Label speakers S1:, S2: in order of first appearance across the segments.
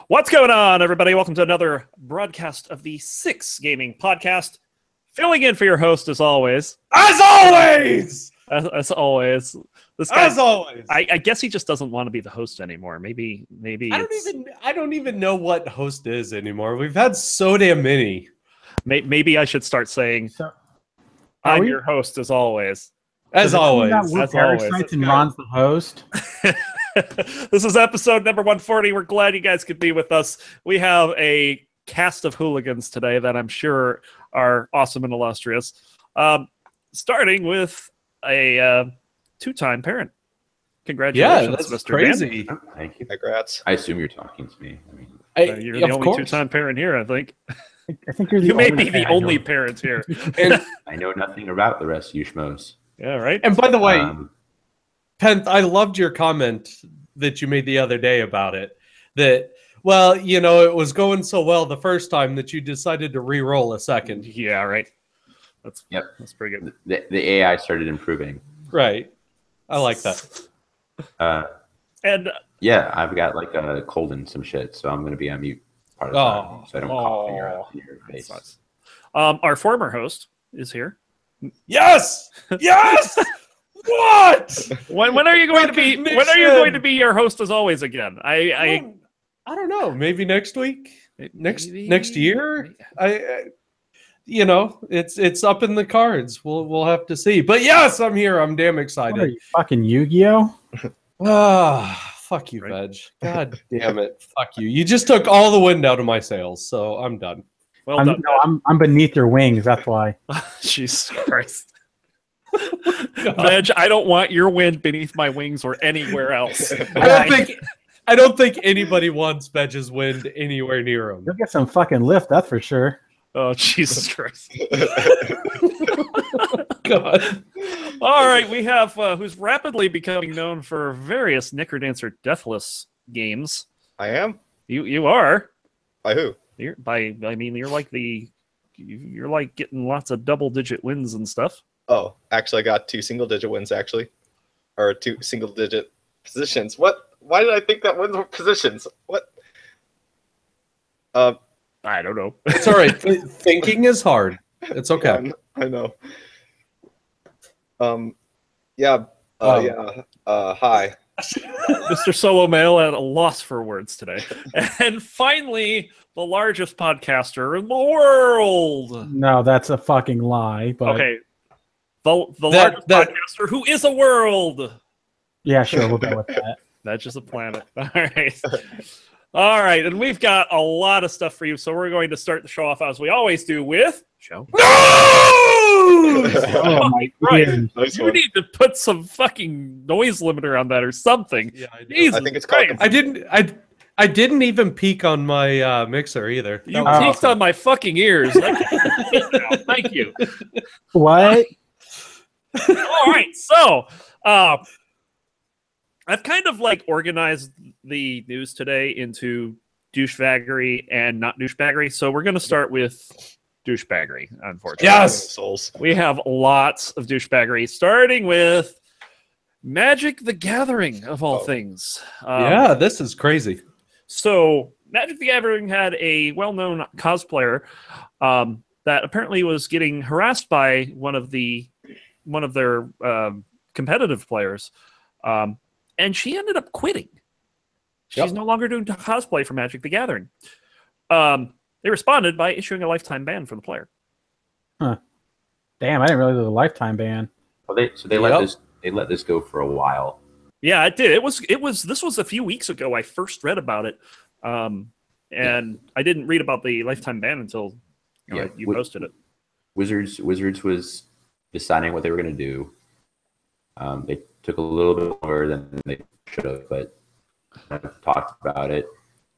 S1: What's going on, everybody? Welcome to another broadcast of the Six Gaming Podcast. Filling in for your host, as always.
S2: As always!
S1: As always. This guy,
S2: As always!
S1: I guess he just doesn't want to be the host anymore. Maybe.
S2: I don't even know what host is anymore. We've had so damn many.
S1: Maybe I should start saying, I'm your host, as always.
S2: As always.
S3: As always. And Ron's the host.
S1: This is episode number 140. We're glad you guys could be with us. We have a cast of hooligans today that I'm sure are awesome and illustrious. Starting with a two-time parent. Congratulations,
S2: yeah, that's
S1: Mr.
S2: crazy.
S1: Dan.
S4: Thank you.
S5: Congrats.
S4: I assume you're talking to me. I mean,
S1: You're the only two-time parent here, I think.
S3: I think you're the
S1: You may
S3: only
S1: be the only parent here.
S2: And,
S4: I know nothing about the rest of you schmoes.
S1: Yeah, right?
S2: and by the way,
S4: Um,
S2: Penth, I loved your comment that you made the other day about it. That, well, you know, it was going so well the first time that you decided to re-roll a second.
S1: Yeah, right. That's pretty good.
S4: the AI started improving.
S2: Right. I like that.
S1: And
S4: Yeah, I've got like a cold and some shit, so I'm going to be on mute part of the time, so I don't cough in your face.
S1: Sucks. Our former host is here.
S2: Yes! Yes! What?
S1: When are you going to be? When are you going to be your host as always again?
S2: I don't know. Maybe next week, next year. You know, it's up in the cards. We'll have to see. But yes, I'm here. I'm damn
S3: What are
S2: excited.
S3: you, fucking Yu-Gi-Oh?
S2: Fuck you,
S1: Right.
S2: Veg. God damn it. Fuck you. You just took all the wind out of my sails, so I'm done.
S1: Well done.
S3: I'm beneath your wings. That's why.
S1: Jesus Christ. Veg, I don't want your wind beneath my wings or anywhere else.
S2: I don't think anybody wants Veg's wind anywhere near him.
S3: You'll get some fucking lift. That's for sure.
S1: Oh, Jesus Christ.
S2: God.
S1: All right, we have who's rapidly becoming known for various Knicker-Dancer Deathless games.
S5: I am?
S1: You are.
S5: By who?
S1: You're like getting lots of double-digit wins and stuff.
S5: Oh, actually, I got 2 single-digit wins, actually. Or 2 single-digit positions. What? Why did I think that wins were positions? What?
S1: I don't know.
S2: It's all right. Thinking is hard. It's okay.
S5: Yeah, I know. Yeah. Hi.
S1: Mr. Solo Male at a loss for words today. And finally, the largest podcaster in the world.
S3: No, that's a fucking lie. But
S1: Okay. The largest podcaster who is a world.
S3: yeah, sure, we'll go with that.
S1: That's just a planet. All right. All right. And we've got a lot of stuff for you. So we're going to start the show off as we always do with show.
S3: Oh my
S1: Right.
S3: goodness.
S5: Nice
S1: You
S5: one.
S1: need to put some fucking noise limiter on that or something.
S2: Yeah, I,
S1: Jesus
S5: I think it's called.
S1: Christ.
S2: I didn't even peek on my mixer either.
S1: You
S2: That was
S1: peeked
S2: awesome.
S1: on my fucking ears. Thank you.
S3: What?
S1: All right, so I've kind of like organized the news today into douchebaggery and not douchebaggery. So we're going to start with douchebaggery, unfortunately.
S2: Yes!
S5: Souls.
S1: We have lots of douchebaggery, starting with Magic the Gathering, of all things.
S2: Yeah, this is crazy.
S1: So Magic the Gathering had a well-known cosplayer that apparently was getting harassed by one of their competitive players, and she ended up quitting. She's no longer doing cosplay for Magic the Gathering. They responded by issuing a lifetime ban for the player.
S3: Huh. Damn, I didn't realize it was a lifetime ban.
S4: Well, they let this go for a while.
S1: Yeah, it did. This was a few weeks ago. I first read about it, and I didn't read about the lifetime ban until you posted it.
S4: Wizards was deciding what they were going to do. They took a little bit longer than they should have, but I've talked about it.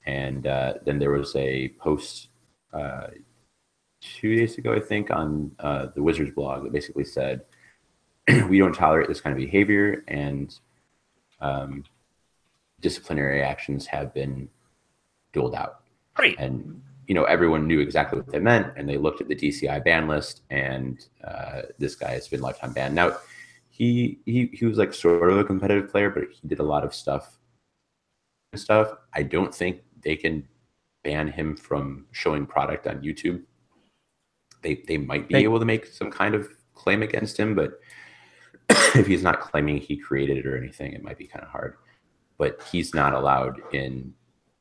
S4: And then there was a post 2 days ago, I think, on the Wizards blog that basically said, we don't tolerate this kind of behavior, and disciplinary actions have been doled out.
S1: Great.
S4: And everyone knew exactly what they meant, and they looked at the DCI ban list, and this guy has been lifetime banned. Now, he was like sort of a competitive player, but he did a lot of stuff. I don't think they can ban him from showing product on YouTube, they might be able to make some kind of claim against him. But if he's not claiming he created it or anything, it might be kind of hard. But he's not allowed in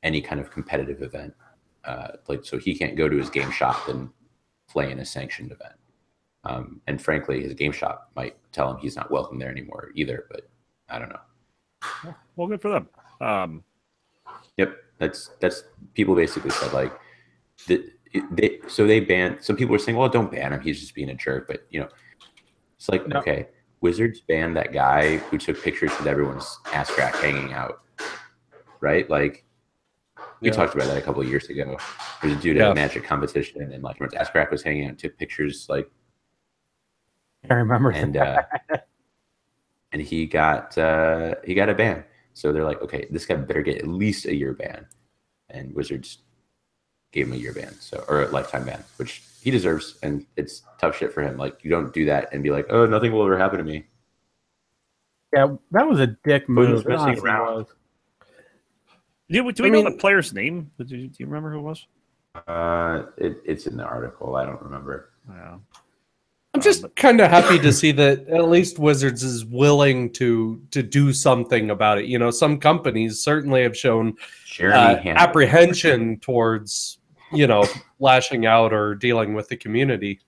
S4: any kind of competitive event. So he can't go to his game shop and play in a sanctioned event. And frankly, his game shop might tell him he's not welcome there anymore either. But I don't know.
S1: Well, good for them.
S4: Yep, that's people basically said like they banned. Some people were saying, well, don't ban him, he's just being a jerk. But it's like, no. Okay, Wizards banned that guy who took pictures with everyone's ass crack hanging out, right? Like we talked about that a couple of years ago. There's a dude at a Magic competition, and like everyone's ass crack was hanging out and took pictures. Like
S3: I remember,
S4: and and he got a ban. So they're like, okay, this guy better get at least a year ban, and Wizards gave him a year ban, or a lifetime ban, which he deserves, and it's tough shit for him. Like, you don't do that and be like, oh, nothing will ever happen to me.
S3: Yeah, that was a dick move.
S4: Messing around.
S1: Do we know the player's name? Do you remember who it was?
S4: It's in the article. I don't remember.
S1: Yeah.
S2: I'm just kind of happy to see that at least Wizards is willing to do something about it. Some companies certainly have shown apprehension towards, lashing out or dealing with the community.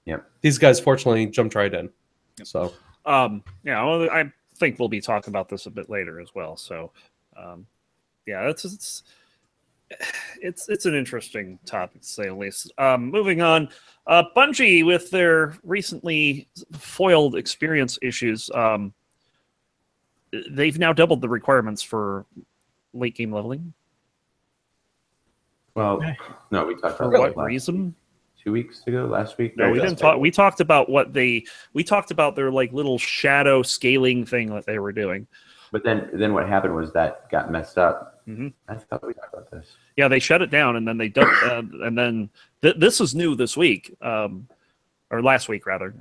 S4: Yep.
S2: These guys fortunately jumped right in. So,
S1: I think we'll be talking about this a bit later as well. So, it's an interesting topic to say the least. Moving on, Bungie with their recently foiled experience issues, they've now doubled the requirements for late game leveling.
S4: Well, no, we talked about
S1: what reason?
S4: 2 weeks ago, last week.
S1: No, we didn't talk. We talked about we talked about their like little shadow scaling thing that they were doing.
S4: But then what happened was that got messed up.
S1: Mm-hmm.
S4: I thought we talked about this.
S1: Yeah, they shut it down, and then they and then this is new this week, or last week rather,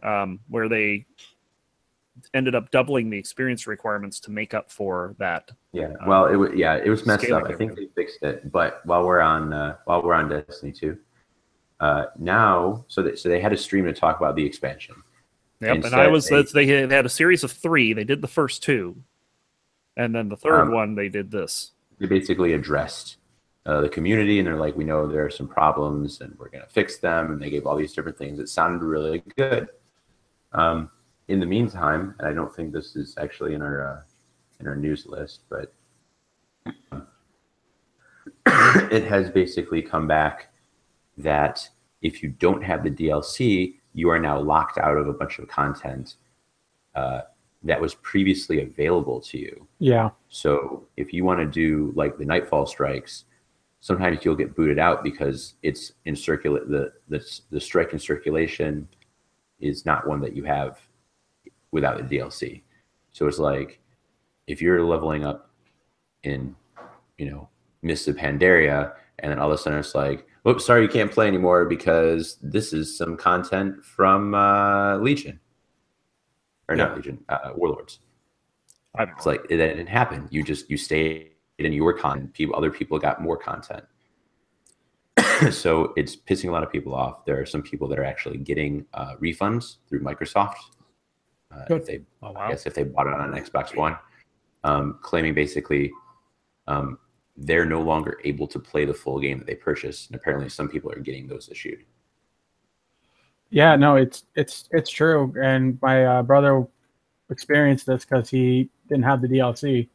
S1: where they ended up doubling the experience requirements to make up for that.
S4: Yeah, well, it was messed up. I think they fixed it. But while we're on Destiny 2, now so they had a stream to talk about the expansion.
S1: Yep, they had a series of 3. They did the first 2. And then the third one, they did this.
S4: They basically addressed the community, and they're like, we know there are some problems, and we're going to fix them. And they gave all these different things. It sounded really good. In the meantime, and I don't think this is actually in our news list, but it has basically come back that if you don't have the DLC, you are now locked out of a bunch of content that was previously available to you.
S3: Yeah.
S4: So if you want to do like the Nightfall strikes, sometimes you'll get booted out because it's in the strike in circulation is not one that you have without the DLC. So it's like if you're leveling up in, Mists of Pandaria, and then all of a sudden it's like, oops, sorry, you can't play anymore because this is some content from Legion. Or not Legion, Warlords. It's like it didn't happen. You stayed in your content. Other people got more content. So it's pissing a lot of people off. There are some people that are actually getting refunds through Microsoft. I guess if they bought it on an Xbox One, claiming basically they're no longer able to play the full game that they purchased. And apparently some people are getting those issued.
S3: Yeah, no, it's true. And my brother experienced this because he didn't have the DLC.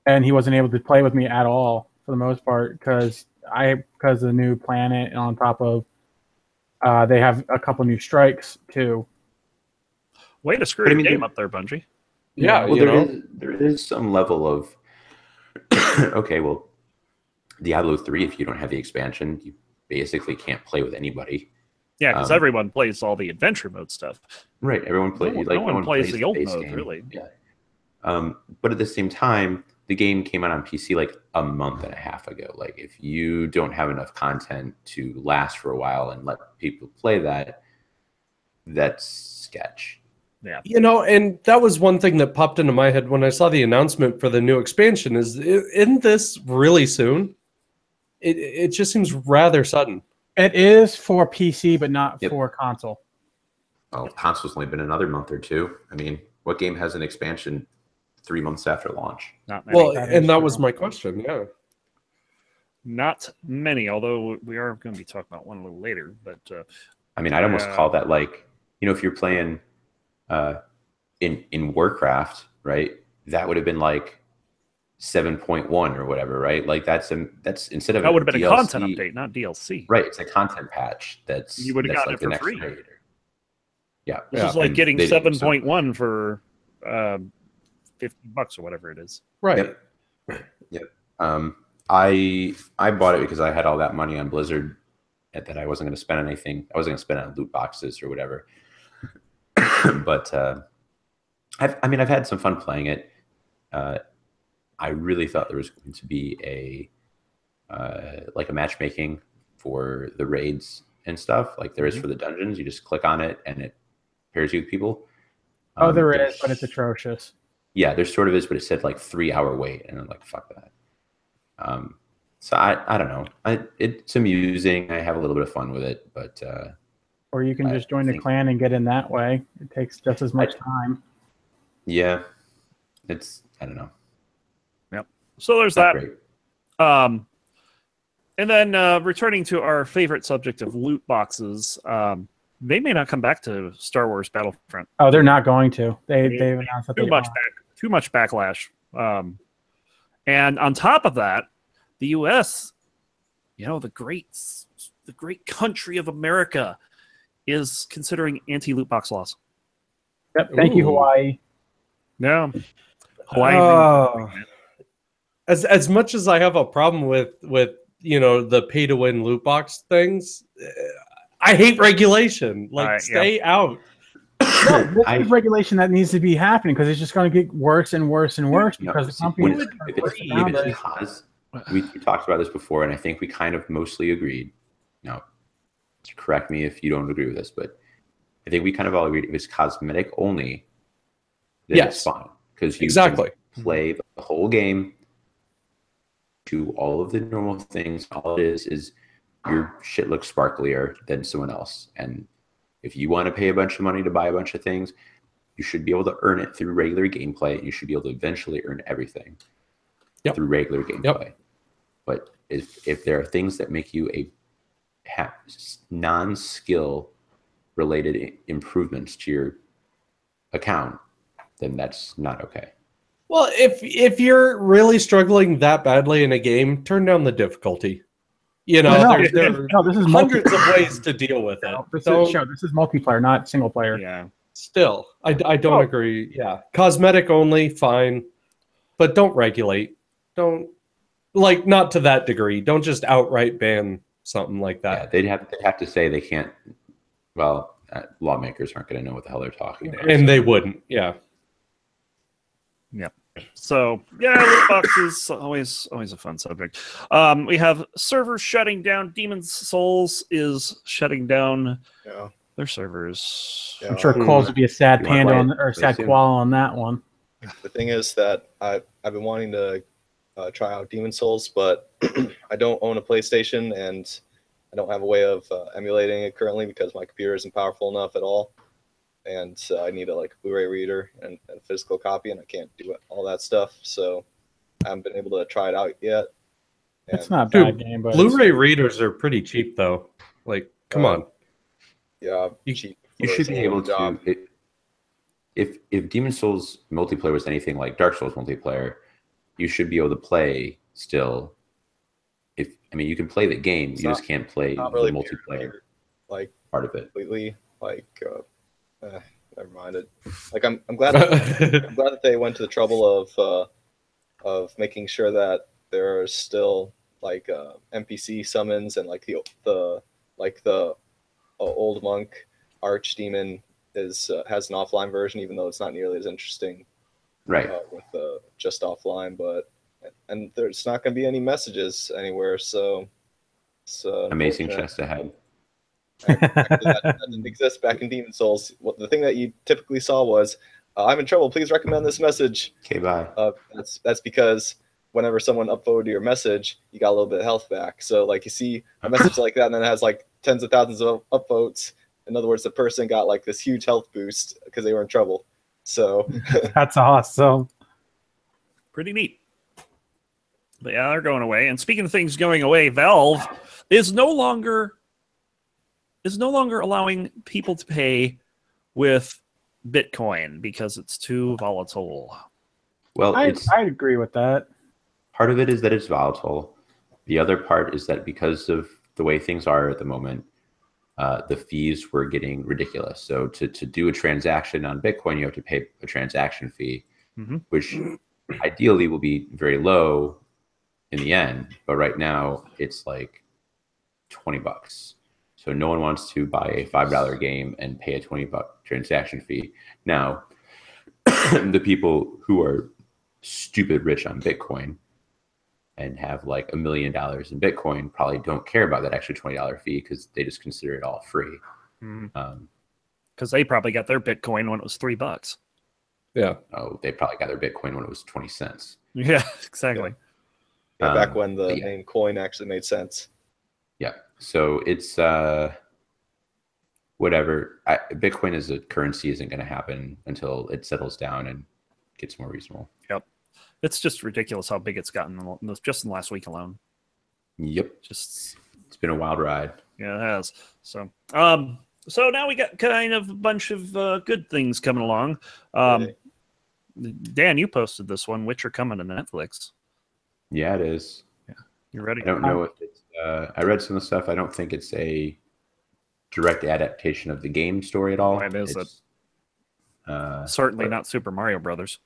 S3: And he wasn't able to play with me at all for the most part because of the new planet, and on top of they have a couple new strikes too.
S1: Way to screw the game up there, Bungie.
S2: Yeah,
S4: well, there is some level of okay, well, Diablo 3, if you don't have the expansion, you basically can't play with anybody.
S1: Yeah, because everyone plays all the adventure mode stuff.
S4: Right, everyone plays.
S1: No one plays the old mode, really.
S4: Yeah. But at the same time, the game came out on PC like a month and a half ago. Like, if you don't have enough content to last for a while and let people play that, that's sketch.
S1: Yeah.
S2: And that was one thing that popped into my head when I saw the announcement for the new expansion. Isn't this really soon? it just seems rather sudden.
S3: It is for PC, but not for console.
S4: Well, console's only been another month or two. I mean, what game has an expansion 3 months after launch?
S1: Not many.
S2: Well, that was my question. Yeah.
S1: Not many, although we are going to be talking about one a little later. But
S4: I mean, I'd almost call that like, if you're playing in Warcraft, right? That would have been like 7.1 or whatever, right? Like that's instead of
S1: that would have been
S4: DLC,
S1: a content update, not DLC.
S4: Right, it's a content patch.
S1: You would have gotten
S4: like
S1: it for free.
S4: raid. Yeah,
S1: this is like getting 7.1 for $50 or whatever it is.
S2: Right.
S4: Yep. I bought it because I had all that money on Blizzard that I wasn't going to spend on anything. I wasn't going to spend on loot boxes or whatever. But I've had some fun playing it. I really thought there was going to be a matchmaking for the raids and stuff, like there is for the dungeons. You just click on it and it pairs you with people.
S3: Oh, there is, but it's atrocious.
S4: Yeah, there sort of is, but it said like 3-hour wait, and I'm like, fuck that. So I don't know. It's amusing. I have a little bit of fun with it, but
S3: or you can just join the clan and get in that way. It takes just as much time.
S4: Yeah, I don't know.
S1: Yep. So there's that. Great. And then returning to our favorite subject of loot boxes, they may not come back to Star Wars Battlefront.
S3: Oh, they're not going to. They've announced that
S1: too much backlash. And on top of that, the U.S., the great country of America, is considering anti-loot box laws.
S3: Yep. Thank you, Hawaii.
S1: Yeah. Hawaii.
S2: As much as I have a problem with the pay to win loot box things, I hate regulation. Like, stay out.
S3: No, this is regulation that needs to be happening because it's just going to get worse and worse and worse because the company.
S4: We talked about this before, and I think we kind of mostly agreed. Now, correct me if you don't agree with this, but I think we kind of all agreed if it's cosmetic only, then it's fine because you can play the whole game to all of the normal things. All it is your shit looks sparklier than someone else, and if you want to pay a bunch of money to buy a bunch of things, you should be able to earn it through regular gameplay. You should be able to eventually earn everything through regular gameplay. But if there are things that make you have non-skill related improvements to your account, then that's not okay.
S2: Well, if you're really struggling that badly in a game, turn down the difficulty. There are hundreds of ways to deal with it.
S3: This is multiplayer, not single player.
S1: Yeah.
S2: Still, I don't agree. Yeah, cosmetic only, fine, but don't regulate. Don't not to that degree. Don't just outright ban something like that.
S4: Yeah, they'd have to say they can't. Well, lawmakers aren't going to know what the hell they're talking about.
S2: And they wouldn't. Yeah.
S1: Yep. So loot boxes always a fun subject. We have servers shutting down. Demon's Souls is shutting down their servers.
S3: I'm sure Cole's would be a sad panda or sad koala on that one.
S5: The thing is that I've been wanting to try out Demon's Souls, but I don't own a PlayStation and I don't have a way of emulating it currently because my computer isn't powerful enough at all. And I need a Blu-ray reader and a physical copy, and I can't do all that stuff. So I haven't been able to try it out yet.
S3: It's not a bad game, but
S2: Blu-ray readers are pretty cheap, though. Come on.
S5: Yeah,
S4: you should be able to. If Demon's Souls multiplayer was anything like Dark Souls multiplayer, you should be able to play still. You can play the game, you just can't play the multiplayer part of it
S5: completely. Never mind it. I'm glad that they went to the trouble of making sure that there are still NPC summons and the old monk archdemon has an offline version, even though it's not nearly as interesting.
S4: Right.
S5: With just offline, and there's not going to be any messages anywhere. So it's
S4: amazing chest ahead.
S5: That didn't exist back in Demon's Souls. The thing that you typically saw was, "I'm in trouble. Please recommend this message."
S4: Okay, bye.
S5: That's because whenever someone upvoted your message, you got a little bit of health back. So like you see a message like that, and then it has like tens of thousands of upvotes. In other words, the person got like this huge health boost because they were in trouble. So
S3: that's awesome.
S1: Pretty neat. But yeah, they're going away. And speaking of things going away, Valve is no longer allowing people to pay with Bitcoin because it's too volatile.
S4: Well,
S3: I agree with that.
S4: Part of it is that it's volatile. The other part is that because of the way things are at the moment, the fees were getting ridiculous. So to do a transaction on Bitcoin, you have to pay a transaction fee, which ideally will be very low in the end. But right now it's like $20. So no one wants to buy a $5 game and pay a $20 transaction fee. Now, the people who are stupid rich on Bitcoin and have like $1 million in Bitcoin probably don't care about that extra $20 fee because they just consider it all free.
S1: Because they probably got their Bitcoin when it was $3.
S2: Yeah.
S4: Oh, they probably got their Bitcoin when it was 20 cents.
S1: Yeah, exactly.
S5: Yeah, back when the name coin actually made sense.
S4: Yeah. So it's whatever. Bitcoin as a currency isn't going to happen until it settles down and gets more reasonable.
S1: Yep. It's just ridiculous how big it's gotten just in the last week alone.
S4: Yep.
S1: It's
S4: been a wild ride.
S1: Yeah, it has. So so now we got kind of a bunch of good things coming along. Dan, you posted this one, Witcher coming to Netflix.
S4: Yeah, it is.
S1: Yeah. You ready?
S4: I don't know if it's I read some of the stuff. I don't think it's a direct adaptation of the game story at all.
S1: It is certainly not Super Mario Brothers.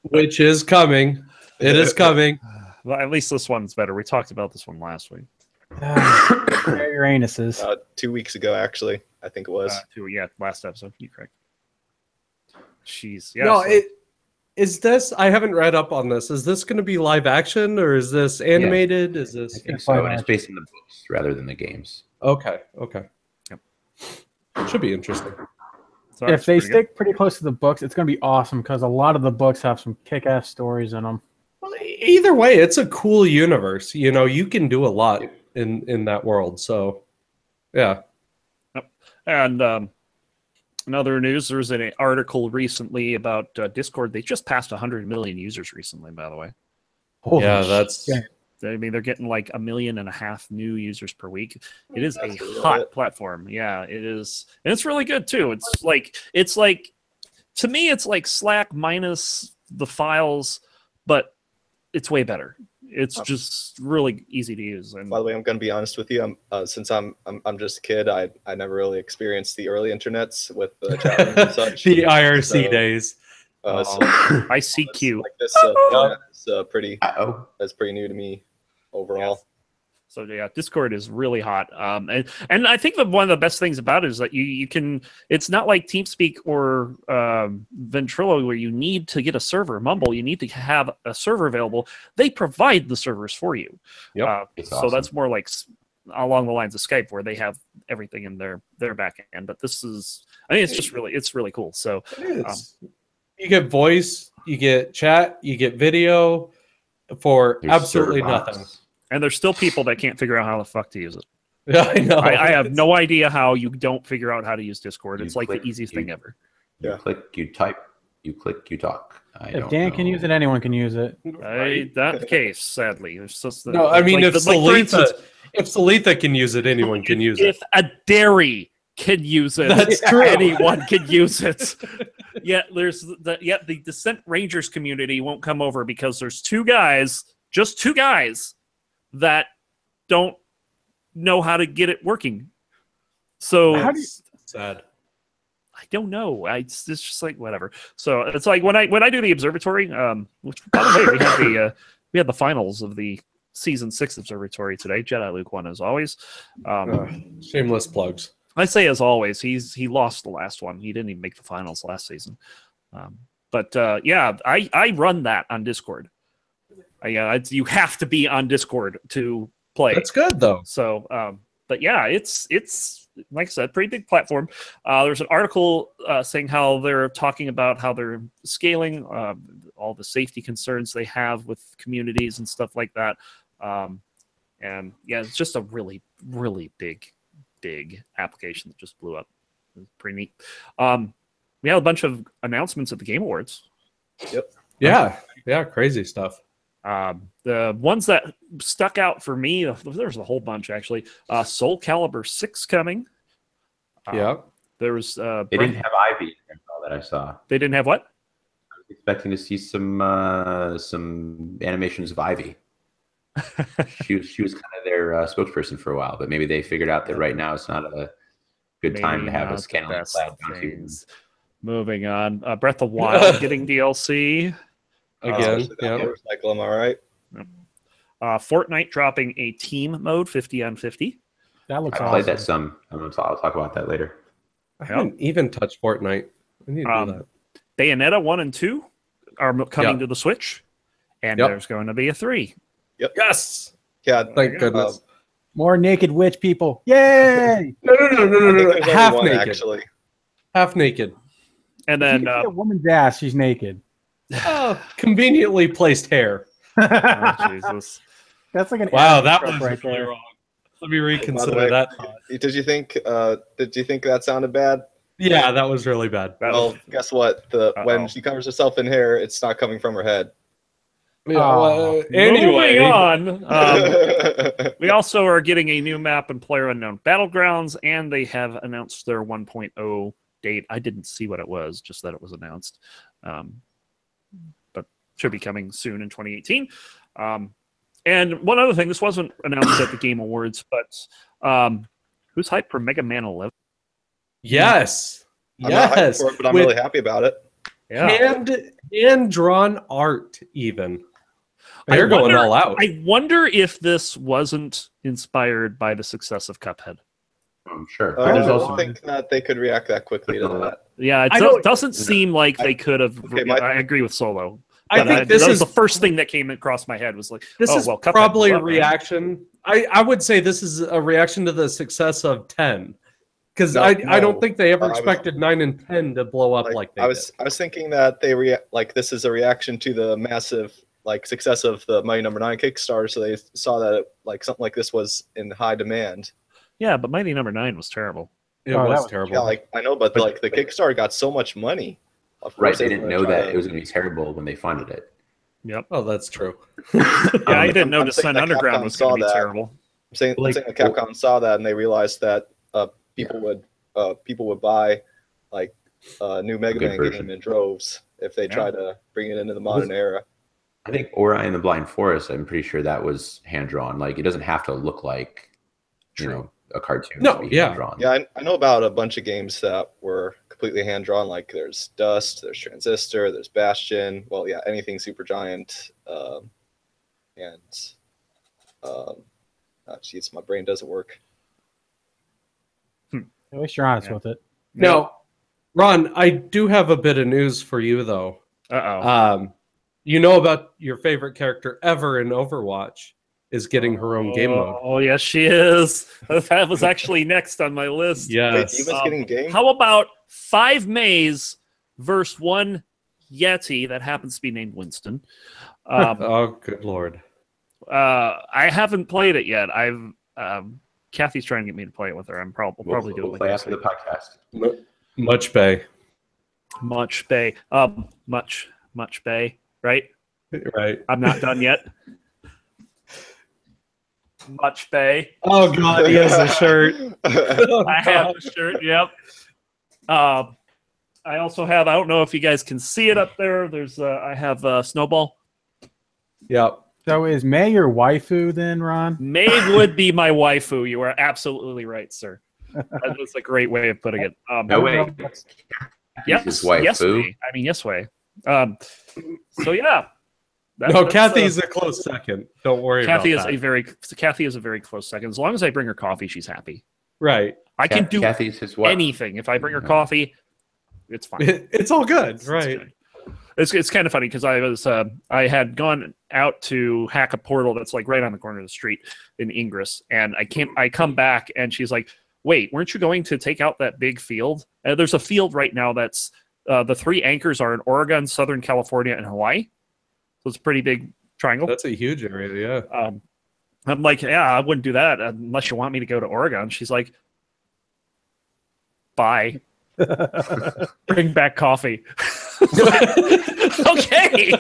S2: Which is coming. It is coming.
S1: Well, at least this one's better. We talked about this one last week.
S3: Your anuses.
S5: 2 weeks ago, actually, I think it was.
S1: Last episode. You're correct. Jeez. Yeah,
S2: no, is this? I haven't read up on this. Is this going to be live action or is this animated? Is this?
S4: I think so. And it's based on the books rather than the games.
S2: Okay.
S1: Yep.
S2: Should be interesting.
S3: So if they stick pretty close to the books, it's going to be awesome because a lot of the books have some kick-ass stories in them.
S2: Well, either way, it's a cool universe. You know, you can do a lot in that world. So, yeah.
S1: Yep. And in other news, there was an article recently about Discord. They just passed 100 million users recently, by the way.
S2: That's...
S1: I mean, they're getting like 1.5 million new users per week. It is a hot platform. Yeah, it is. And it's really good too. It's like to me, it's like Slack minus the files, but it's way better. It's just really easy to use. And
S5: by the way, I'm going to be honest with you. Since I'm just a kid, I never really experienced the early internets with the chat rooms and such.
S2: The IRC days.
S1: ICQ.
S5: Like this, that's pretty new to me overall.
S1: Yeah. So yeah, Discord is really hot. And I think one of the best things about it is that you can. It's not like TeamSpeak or Ventrilo where you need to get a server. Mumble, you need to have a server available. They provide the servers for you.
S2: Yep.
S1: So that's more like along the lines of Skype where they have everything in their back end. But this is, I mean, it's really cool. So
S2: you get voice, you get chat, you get video for absolutely nothing.
S1: And there's still people that can't figure out how the fuck to use it.
S2: Yeah, I know.
S1: I have no idea how you don't figure out how to use Discord. It's like the easiest thing ever.
S4: You click, you type, you click, you talk.
S3: If Dan can use it, anyone can use it.
S1: Not the case, sadly.
S2: No, I mean, if Salitha can use it, anyone can use it.
S1: If a dairy can use it,
S2: that's true.
S1: Anyone can use it. Yet the Descent Rangers community won't come over because there's just two guys that don't know how to get it working. So
S2: sad.
S1: I don't know. It's just like whatever. So it's like when I do the observatory, which by the way we had the finals of the season 6 observatory today. Jedi Luke won as always.
S2: Shameless plugs.
S1: I say as always. He lost the last one. He didn't even make the finals last season. But I run that on Discord. You have to be on Discord to play.
S2: That's good though.
S1: So, but yeah, it's like I said, pretty big platform. There's an article saying how they're talking about how they're scaling all the safety concerns they have with communities and stuff like that. And yeah, it's just a really, really big application that just blew up. It was pretty neat. We had a bunch of announcements at the Game Awards.
S5: Yep.
S2: Yeah, crazy stuff.
S1: The ones that stuck out for me, there's a whole bunch actually. Soulcalibur 6 coming.
S2: Yeah.
S1: There was
S4: They didn't have Ivy that I saw.
S1: They didn't have what?
S4: I was expecting to see some animations of Ivy. she was kind of their spokesperson for a while, but maybe they figured out that right now it's not a good time to have a scantily clad bounty.
S1: Moving on, Breath of Wild getting DLC
S2: again.
S5: Motorcycle, am I right?
S1: Fortnite dropping a team mode 50 on 50.
S3: That looks
S4: I
S3: awesome.
S4: played that some. I'll talk about that later.
S2: I haven't even touched Fortnite. I need to do that.
S1: Bayonetta 1 and 2 are coming to the Switch, and there's going to be a 3.
S5: Yep.
S2: Yes.
S5: Yeah.
S2: Thank goodness.
S3: More naked witch people. Yay!
S2: No. Half naked.
S5: Actually.
S2: Half naked.
S1: And then
S3: a woman's ass, she's naked.
S2: Conveniently placed hair.
S1: oh, Jesus.
S3: That's like an
S2: that was
S3: right
S2: really
S3: there.
S2: wrong. Let me reconsider
S5: way,
S2: that.
S5: Did you think that sounded bad?
S2: Yeah, that was really bad.
S5: Well, guess what? When she covers herself in hair, it's not coming from her head.
S2: Yeah,
S1: anyway, moving on. We also are getting a new map in PlayerUnknown Battlegrounds, and they have announced their 1.0 date. I didn't see what it was, just that it was announced. But should be coming soon in 2018. And one other thing, this wasn't announced at the Game Awards, but who's hyped for Mega Man 11?
S2: Yes.
S5: I'm not hyped for it, but I'm really happy about it.
S1: Yeah.
S2: And drawn art, even. They're going all out.
S1: I wonder if this wasn't inspired by the success of Cuphead.
S4: I'm sure.
S5: I don't think that they could react that quickly to that.
S1: Yeah, it doesn't seem like they could have. I agree with Solo.
S2: I think this is
S1: the first thing that came across my head was like, Cuphead
S2: probably a reaction. I would say this is a reaction to the success of 10. Because I don't think they ever expected 9 and 10 to blow up like they did.
S5: I was thinking that this is a reaction to the massive success of the Mighty Number 9 Kickstarter, so they saw that something like this was in high demand.
S1: Yeah, but Mighty Number 9 was terrible.
S2: It was terrible.
S5: Yeah, I know, but the Kickstarter got so much money.
S4: Right, they didn't know that it was going to be terrible when they funded it.
S1: Yep.
S2: Oh, that's true.
S1: I didn't know Descent Underground was going to be terrible.
S5: I'm saying that Capcom saw that and they realized that people would buy new Mega Man game in droves if they try to bring it into the modern era.
S4: I think Ori and the Blind Forest, I'm pretty sure that was hand drawn. Like, it doesn't have to look like a cartoon.
S2: No,
S4: hand drawn.
S5: Yeah, I know about a bunch of games that were completely hand drawn. Like there's Dust, there's Transistor, there's Bastion. Well, yeah, anything Supergiant, my brain doesn't work.
S3: At least you're honest with it.
S2: Now, Ron, I do have a bit of news for you, though. You know about your favorite character ever in Overwatch is getting her own game mode.
S1: Oh, yes, she is. That was actually next on my list.
S2: Yes.
S5: Wait, Eva's getting game?
S1: How about 5 Mays versus 1 Yeti that happens to be named Winston?
S2: Oh, good Lord.
S1: I haven't played it yet. Kathy's trying to get me to play it with her. We'll do it.
S4: Play after the podcast.
S2: Much Bay.
S1: Much Bay. Much Bay. Right?
S2: Right.
S1: I'm not done yet. Much Bay.
S2: Oh, God, he has a shirt.
S1: I have a shirt, yep. I also have, I don't know if you guys can see it up there. I have Snowball.
S2: Yep.
S3: So is May your waifu then, Ron?
S1: May would be my waifu. You are absolutely right, sir. That's a great way of putting it.
S4: No way.
S1: Yes, May. I mean, yes way. So yeah.
S2: Kathy's a close second. Don't worry about that.
S1: Kathy is a very close second. As long as I bring her coffee, she's happy.
S2: Right.
S1: I can do anything. If I bring her coffee, it's fine.
S2: It's all good. Right.
S1: It's kind of funny because I had gone out to hack a portal that's like right on the corner of the street in Ingress, and I come back and she's like, wait, weren't you going to take out that big field? There's a field right now that's the 3 anchors are in Oregon, Southern California, and Hawaii. So it's a pretty big triangle.
S2: That's a huge area, yeah.
S1: I'm like, yeah, I wouldn't do that unless you want me to go to Oregon. She's like, bye. Bring back coffee. Okay.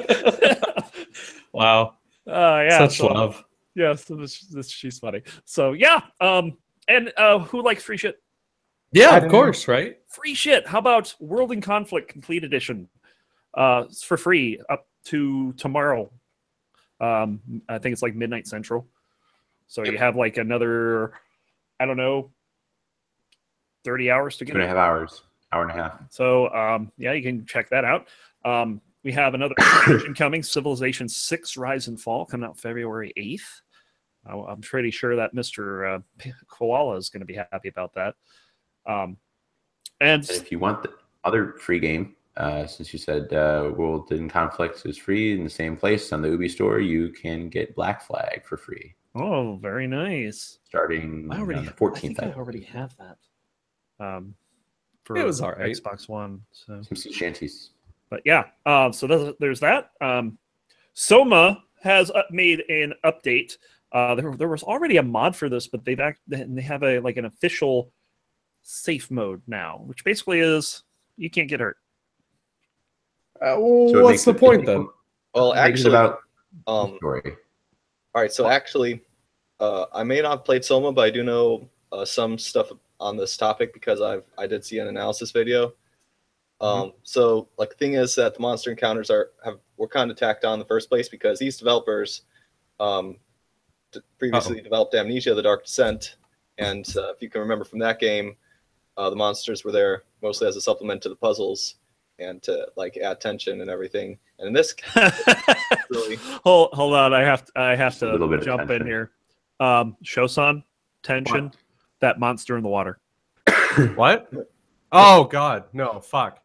S2: Wow.
S1: Yeah.
S2: Such love.
S1: Yeah, so she's funny. So yeah. And who likes free shit?
S2: Yeah, of course, right?
S1: Free shit. How about World in Conflict Complete Edition? It's for free up to tomorrow. I think it's like midnight Central. So you have like another, I don't know, 30 hours to get
S4: 2.5 hours, hour and a half.
S1: So yeah, you can check that out. We have another expansion coming, Civilization 6 Rise and Fall, coming out February 8th. I'm pretty sure that Mr. Koala is going to be happy about that. And
S4: if you want the other free game, since you said World in Conflict is free in the same place on the Ubi store, you can get Black Flag for free.
S1: Oh, very nice.
S4: Starting on the 14th.
S1: I think I already have that. For
S2: it was all right.
S1: Xbox One. So.
S4: Some sea shanties.
S1: But yeah, so there's that. Soma has made an update. There was already a mod for this, but they have an official safe mode now, which basically is you can't get hurt.
S2: So what's the point then?
S5: Well, actually,
S4: about
S5: story. All right, so actually, I may not have played Soma, but I do know some stuff on this topic because I did see an analysis video. So like the thing is that the monster encounters were kind of tacked on in the first place because these developers previously developed Amnesia: The Dark Descent, and if you can remember from that game, the monsters were there mostly as a supplement to the puzzles and to like add tension and everything. And in this really
S1: hold on, I have to jump in here. Shosan, tension, what? That monster in the water.
S2: What? Oh God, no, fuck.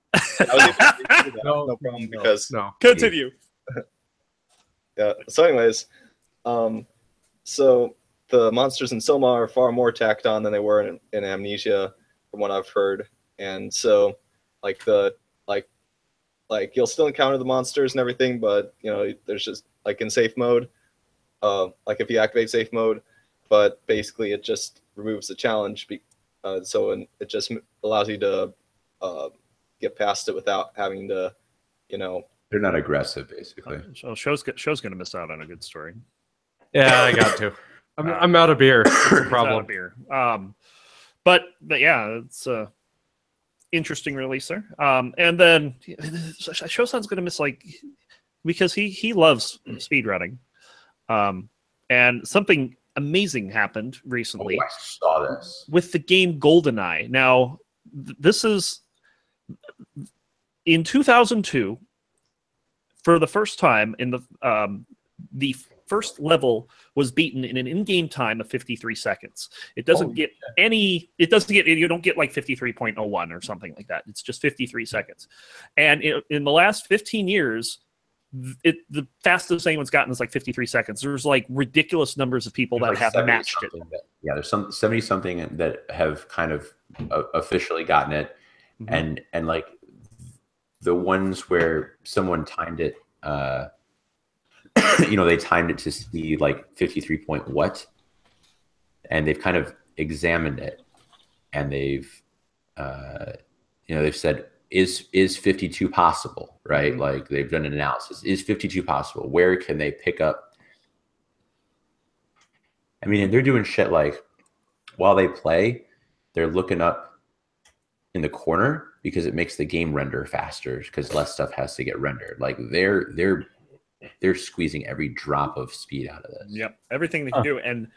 S5: No problem because
S1: continue.
S5: Yeah. So, anyways, so the monsters in Soma are far more tacked on than they were in Amnesia, from what I've heard. And so, like you'll still encounter the monsters and everything, but you know, there's just like in safe mode, like if you activate safe mode, but basically it just removes the challenge. So it just allows you to get past it without having to, you know.
S4: They're not aggressive, basically.
S1: So show's going to miss out on a good story.
S2: Yeah, I got to. I'm out of beer. Problem.
S1: Out of beer. But yeah, it's a interesting release there. And then Shosan's going to miss because he loves speedrunning. And something amazing happened recently.
S4: Oh, I saw this
S1: with the game Goldeneye. Now, this is in 2002. For the first time, in the first level was beaten in an in-game time of 53 seconds. It doesn't get any. It doesn't get. You don't get like 53.01 or something like that. It's just 53 seconds. And in the last 15 years, the fastest anyone's gotten is like 53 seconds. There's like ridiculous numbers of people that have matched it.
S4: There's some 70 something that have kind of officially gotten it, and like the ones where someone timed it, they timed it to see like 53 point what, and they've kind of examined it, and they've said, is 52 possible, right? Like they've done an analysis. Is 52 possible? Where can they pick up? I mean, they're doing shit like while they play, they're looking up in the corner because it makes the game render faster because less stuff has to get rendered. Like they're squeezing every drop of speed out of this.
S1: Yep, everything they can do. And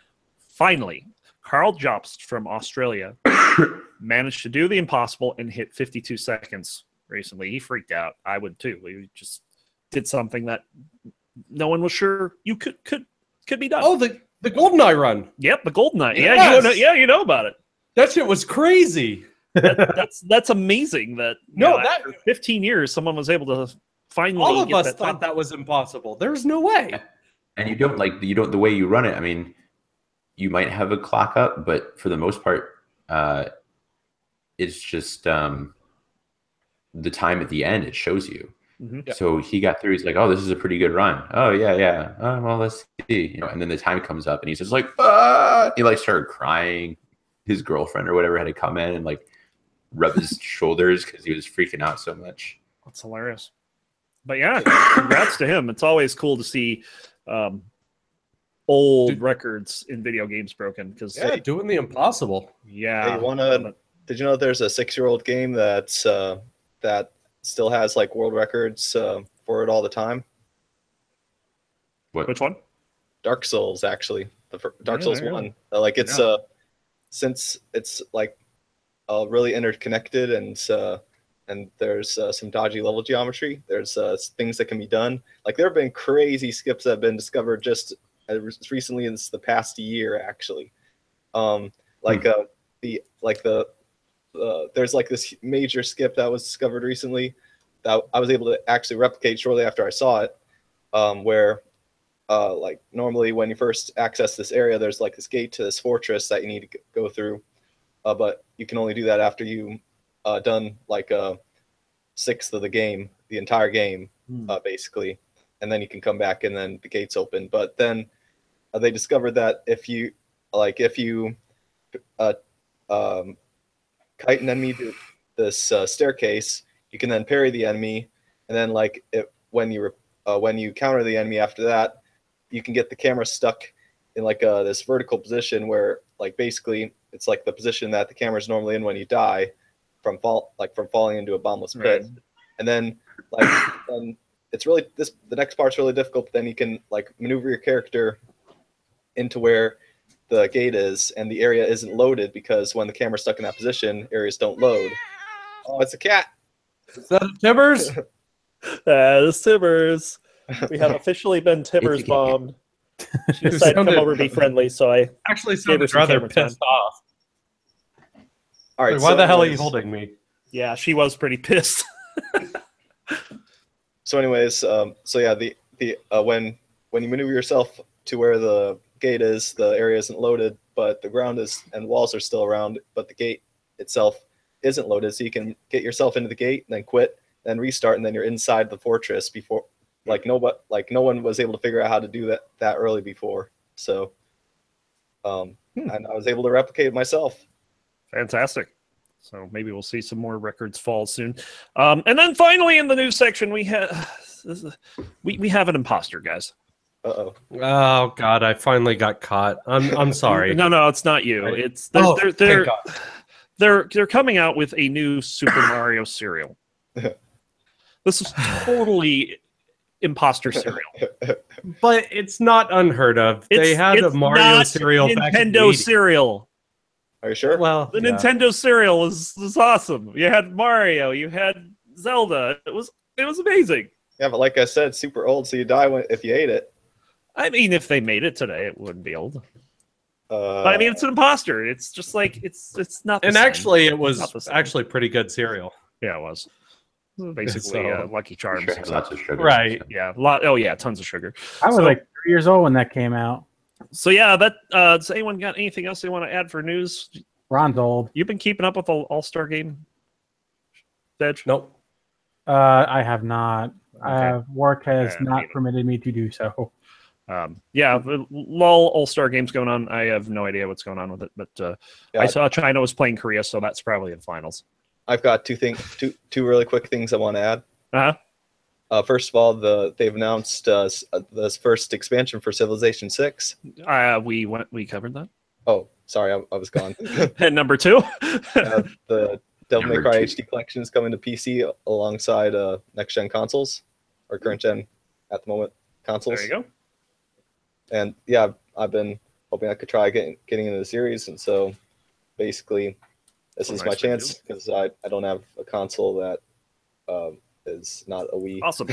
S1: finally, Carl Jobst from Australia managed to do the impossible and hit 52 seconds recently. He freaked out. I would too. We just did something that no one was sure you could be done.
S2: Oh, the Goldeneye run.
S1: Yep, the Goldeneye.
S2: Yes.
S1: You know about it.
S2: That shit was crazy.
S1: That's amazing. That after 15 years, someone was able to finally.
S2: All of
S1: get
S2: us
S1: that
S2: thought that was impossible. There's no way.
S4: And you don't the way you run it. I mean, you might have a clock up, but for the most part, it's just the time at the end it shows you.
S1: Mm-hmm.
S4: So he got through. He's like, "Oh, this is a pretty good run." Oh yeah. Oh, well, let's see. You know, and then the time comes up, and he's just like, "Ah!" He like started crying. His girlfriend or whatever had to come in and like rub his shoulders because he was freaking out so much.
S1: That's hilarious. But yeah, congrats to him. It's always cool to see old records in video games broken because
S2: doing the impossible.
S1: Yeah.
S5: Did you know there's a 6-year-old game that's that still has like world records for it all the time?
S4: What?
S1: Which one?
S5: Dark Souls, actually. Dark Souls 1. Like it's since it's like really interconnected and there's some dodgy level geometry. There's things that can be done. Like there have been crazy skips that have been discovered just as recently as the past year, actually. There's like this major skip that was discovered recently that I was able to actually replicate shortly after I saw it, where like normally when you first access this area, there's like this gate to this fortress that you need to go through, but you can only do that after you done like a sixth of the game, the entire game, basically, and then you can come back and then the gates open. But then they discovered that if you kite an enemy to this staircase, you can then parry the enemy, and then like when you counter the enemy after that, you can get the camera stuck in like this vertical position where like basically it's like the position that the camera is normally in when you die from falling into a bottomless pit. Right. And then it's really the next part's really difficult, but then you can like maneuver your character into where the gate is, and the area isn't loaded because when the camera's stuck in that position, areas don't load. Oh, it's a cat.
S2: Is that Tibbers?
S1: It's Tibbers. We have officially been Tibbers bombed. She decided to come over and be friendly, so I
S2: actually sounded rather pissed off.
S5: All right,
S2: why the hell are you holding me?
S1: Yeah, she was pretty pissed.
S5: So anyways, so yeah, when you maneuver yourself to where the gate is, the area isn't loaded, but the ground is and walls are still around, but the gate itself isn't loaded, so you can get yourself into the gate, then quit, then restart, and then you're inside the fortress before no one was able to figure out how to do that early before. So and I was able to replicate it myself.
S1: Fantastic. So maybe we'll see some more records fall soon. And then finally in the news section we have an imposter, guys.
S5: Uh-oh.
S2: Oh God, I finally got caught. I'm sorry.
S1: No, it's not you. It's they're coming out with a new Super Mario cereal. This is totally imposter cereal.
S2: But it's not unheard of. They had a Mario cereal back in the 80s.
S1: Nintendo cereal.
S5: Are you sure?
S2: Well,
S1: the Nintendo cereal was awesome. You had Mario, you had Zelda. It was amazing.
S5: Yeah, but like I said, super old, so you die if you ate it.
S1: I mean, if they made it today, it wouldn't be old. But I mean, it's an imposter. It's just like it's not.
S2: And actually, it was actually pretty good cereal.
S1: Yeah, it was. Basically, Lucky Charms.
S4: Lots of sugar.
S2: Right.
S1: Yeah. Oh, yeah. Tons of sugar.
S3: I was like 3 years old when that came out.
S1: So yeah, does anyone got anything else they want to add for news?
S3: Ron's old.
S1: You've been keeping up with the All-Star game, Edge?
S2: Nope.
S3: I have not.
S1: Okay.
S3: Work has not permitted me to do so.
S1: Yeah, LOL All-Star game's going on. I have no idea what's going on with it, but I saw China was playing Korea, so that's probably in finals.
S5: I've got two really quick things I want to add. First of all, they've announced the first expansion for Civilization 6.
S1: We covered that.
S5: Oh, sorry, I was gone.
S1: And number 2,
S5: the Devil May Cry HD collection is coming to PC alongside next gen consoles or current gen at the moment consoles.
S1: There you go.
S5: And yeah, I've been hoping I could try getting into the series, and so basically, this is my chance because I don't have a console that is not a Wii.
S1: Awesome.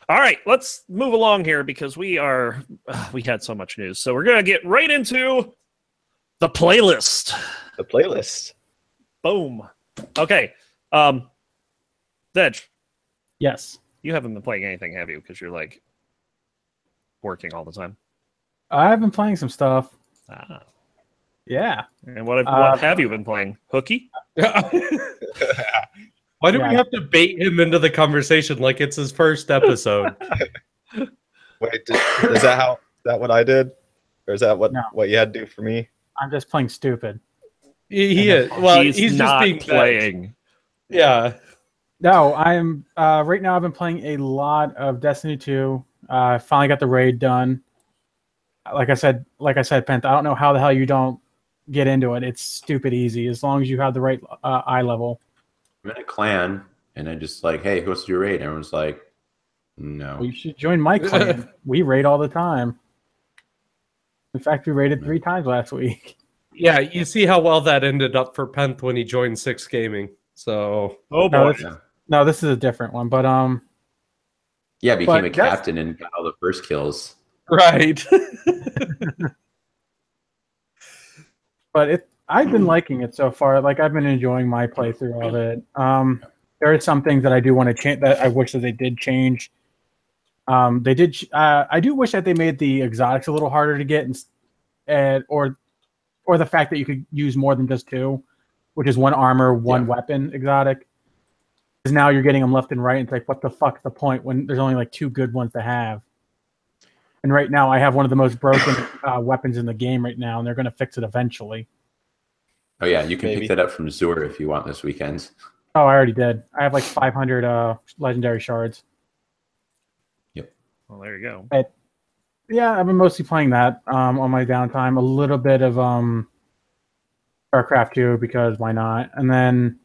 S1: All right, let's move along here because we had so much news. So we're going to get right into the playlist.
S5: The playlist.
S1: Boom. Okay. Dej.
S3: Yes.
S1: You haven't been playing anything, have you? Because you're like working all the time.
S3: I've been playing some stuff. Yeah.
S1: And what have you been playing? Hooky?
S2: Why do we have to bait him into the conversation like it's his first episode?
S5: Wait, is that what I did, or is that what you had to do for me?
S3: I'm just playing stupid.
S2: He is. Well, he's
S1: not
S2: just being
S1: playing.
S2: Yeah.
S3: No, I'm right now. I've been playing a lot of Destiny 2. Finally got the raid done. Like I said, Pent. I don't know how the hell you don't get into it. It's stupid easy as long as you have the right eye level.
S4: I'm in a clan, and I just like, hey, who wants to do a raid? And everyone's like, no.
S3: Well, you should join my clan. We raid all the time. In fact, we raided 3 times last week.
S2: Yeah, you see how well that ended up for Penth when he joined Six Gaming. So,
S1: oh boy,
S3: no, this is a different one. But
S4: yeah, became a captain and got all the first kills.
S2: Right.
S3: But I've been liking it so far. Like I've been enjoying my playthrough of it. There are some things that I do want to change that I wish that they did change. They did. I do wish that they made the exotics a little harder to get, or the fact that you could use more than just 2, which is 1 armor, 1 weapon exotic. Because now you're getting them left and right. And it's like, what the fuck's the point when there's only like 2 good ones to have? And right now, I have one of the most broken weapons in the game right now, and they're going to fix it eventually.
S4: Oh yeah, you can pick that up from Zur if you want this weekend.
S3: Oh, I already did. I have like 500 legendary shards.
S4: Yep.
S1: Well, there you go.
S3: But, yeah, I've been mostly playing that on my downtime. A little bit of Warcraft 2 because why not? And then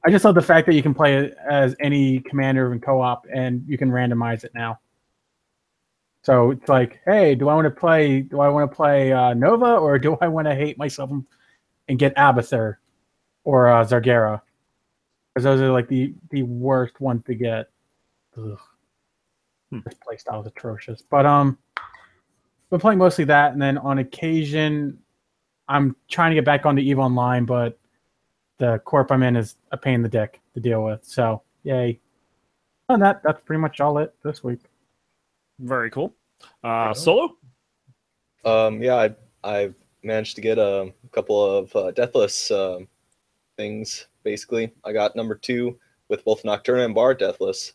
S3: I just love the fact that you can play it as any commander in co-op, and you can randomize it now. So it's like, hey, do I want to play Nova, or do I want to hate myself and get Abathur or Zargera? Because those are like the worst ones to get. Ugh. This playstyle is atrocious. But been playing mostly that, and then on occasion I'm trying to get back onto EVE Online, but the corp I'm in is a pain in the dick to deal with. So yay. On that's pretty much all it this week.
S1: Very cool. Solo?
S5: Yeah, I managed to get a couple of Deathless things. Basically, I got number 2 with both Nocturna and Bard Deathless.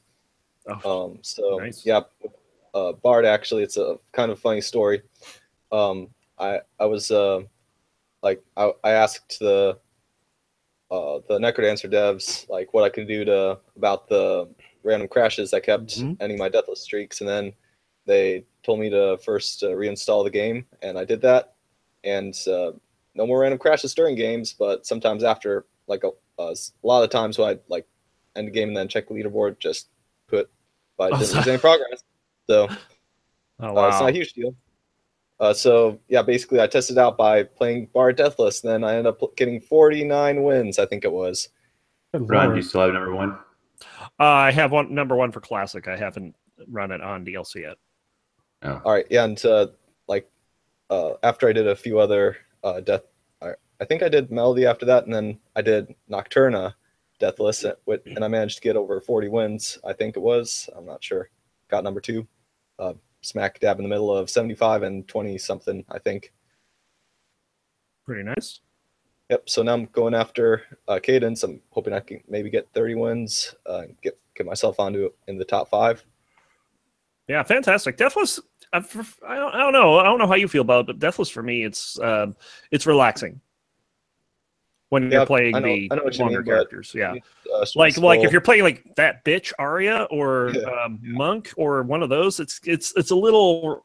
S1: Oh,
S5: so
S1: nice.
S5: yeah, Bard actually, it's a kind of funny story. I was I asked the Necrodancer devs like what I could do about the random crashes that kept ending my Deathless streaks, and then they told me to first reinstall the game, and I did that. And no more random crashes during games, but sometimes after, like a lot of times when I like end the game and then check the leaderboard, just put, but I didn't lose any progress. So it's not a huge deal. So yeah, basically I tested out by playing Bard Deathless, and then I ended up getting 49 wins, I think it was.
S4: Ron, do you still have number 1?
S1: I have number 1 for Classic. I haven't run it on DLC yet.
S4: Oh.
S5: All right, yeah, and after I did a few other I think I did Melody after that, and then I did Nocturna Deathless, and I managed to get over 40 wins, I think it was. I'm not sure. Got number 2. Smack dab in the middle of 75 and 20 something, I think.
S1: Pretty nice.
S5: Yep. So now I'm going after Cadence. I'm hoping I can maybe get 30 wins, get myself onto in the top 5.
S1: Yeah, fantastic. Deathless. I don't know. I don't know how you feel about it, but Deathless for me, it's relaxing when you're playing the longer characters. Yeah, like if you're playing like that bitch Arya or Monk or one of those, it's a little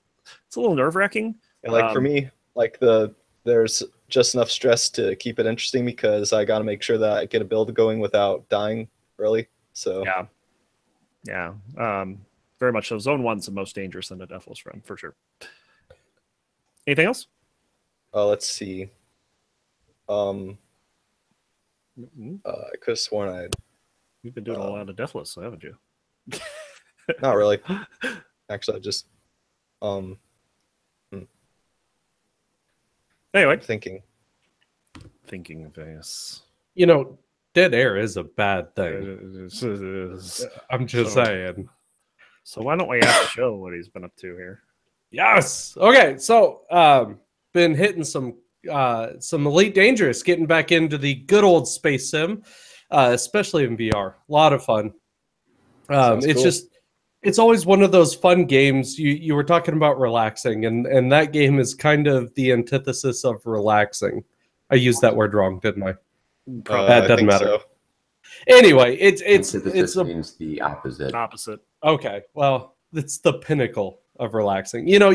S1: nerve wracking.
S5: Yeah, like for me, like there's just enough stress to keep it interesting because I got to make sure that I get a build going without dying early. So
S1: yeah. Very much so. Zone 1's the most dangerous in a Deathless run, for sure. Anything else?
S5: Let's see. I could have sworn
S1: You've been doing a lot of Deathless, haven't you?
S5: Not really. Actually, I just...
S1: Anyway.
S5: Thinking
S1: of this.
S2: You know, dead air is a bad thing. I'm just saying.
S1: So why don't we ask Joe what he's been up to here?
S2: Yes. Okay. So, been hitting some some Elite Dangerous, getting back into the good old space sim, especially in VR. A lot of fun. It's
S5: cool.
S2: it's always one of those fun games. You were talking about relaxing, and that game is kind of the antithesis of relaxing. I used that word wrong, didn't I? That doesn't matter. So. Anyway, it's
S4: means the opposite.
S1: Opposite.
S2: Okay, well, it's the pinnacle of relaxing. You know,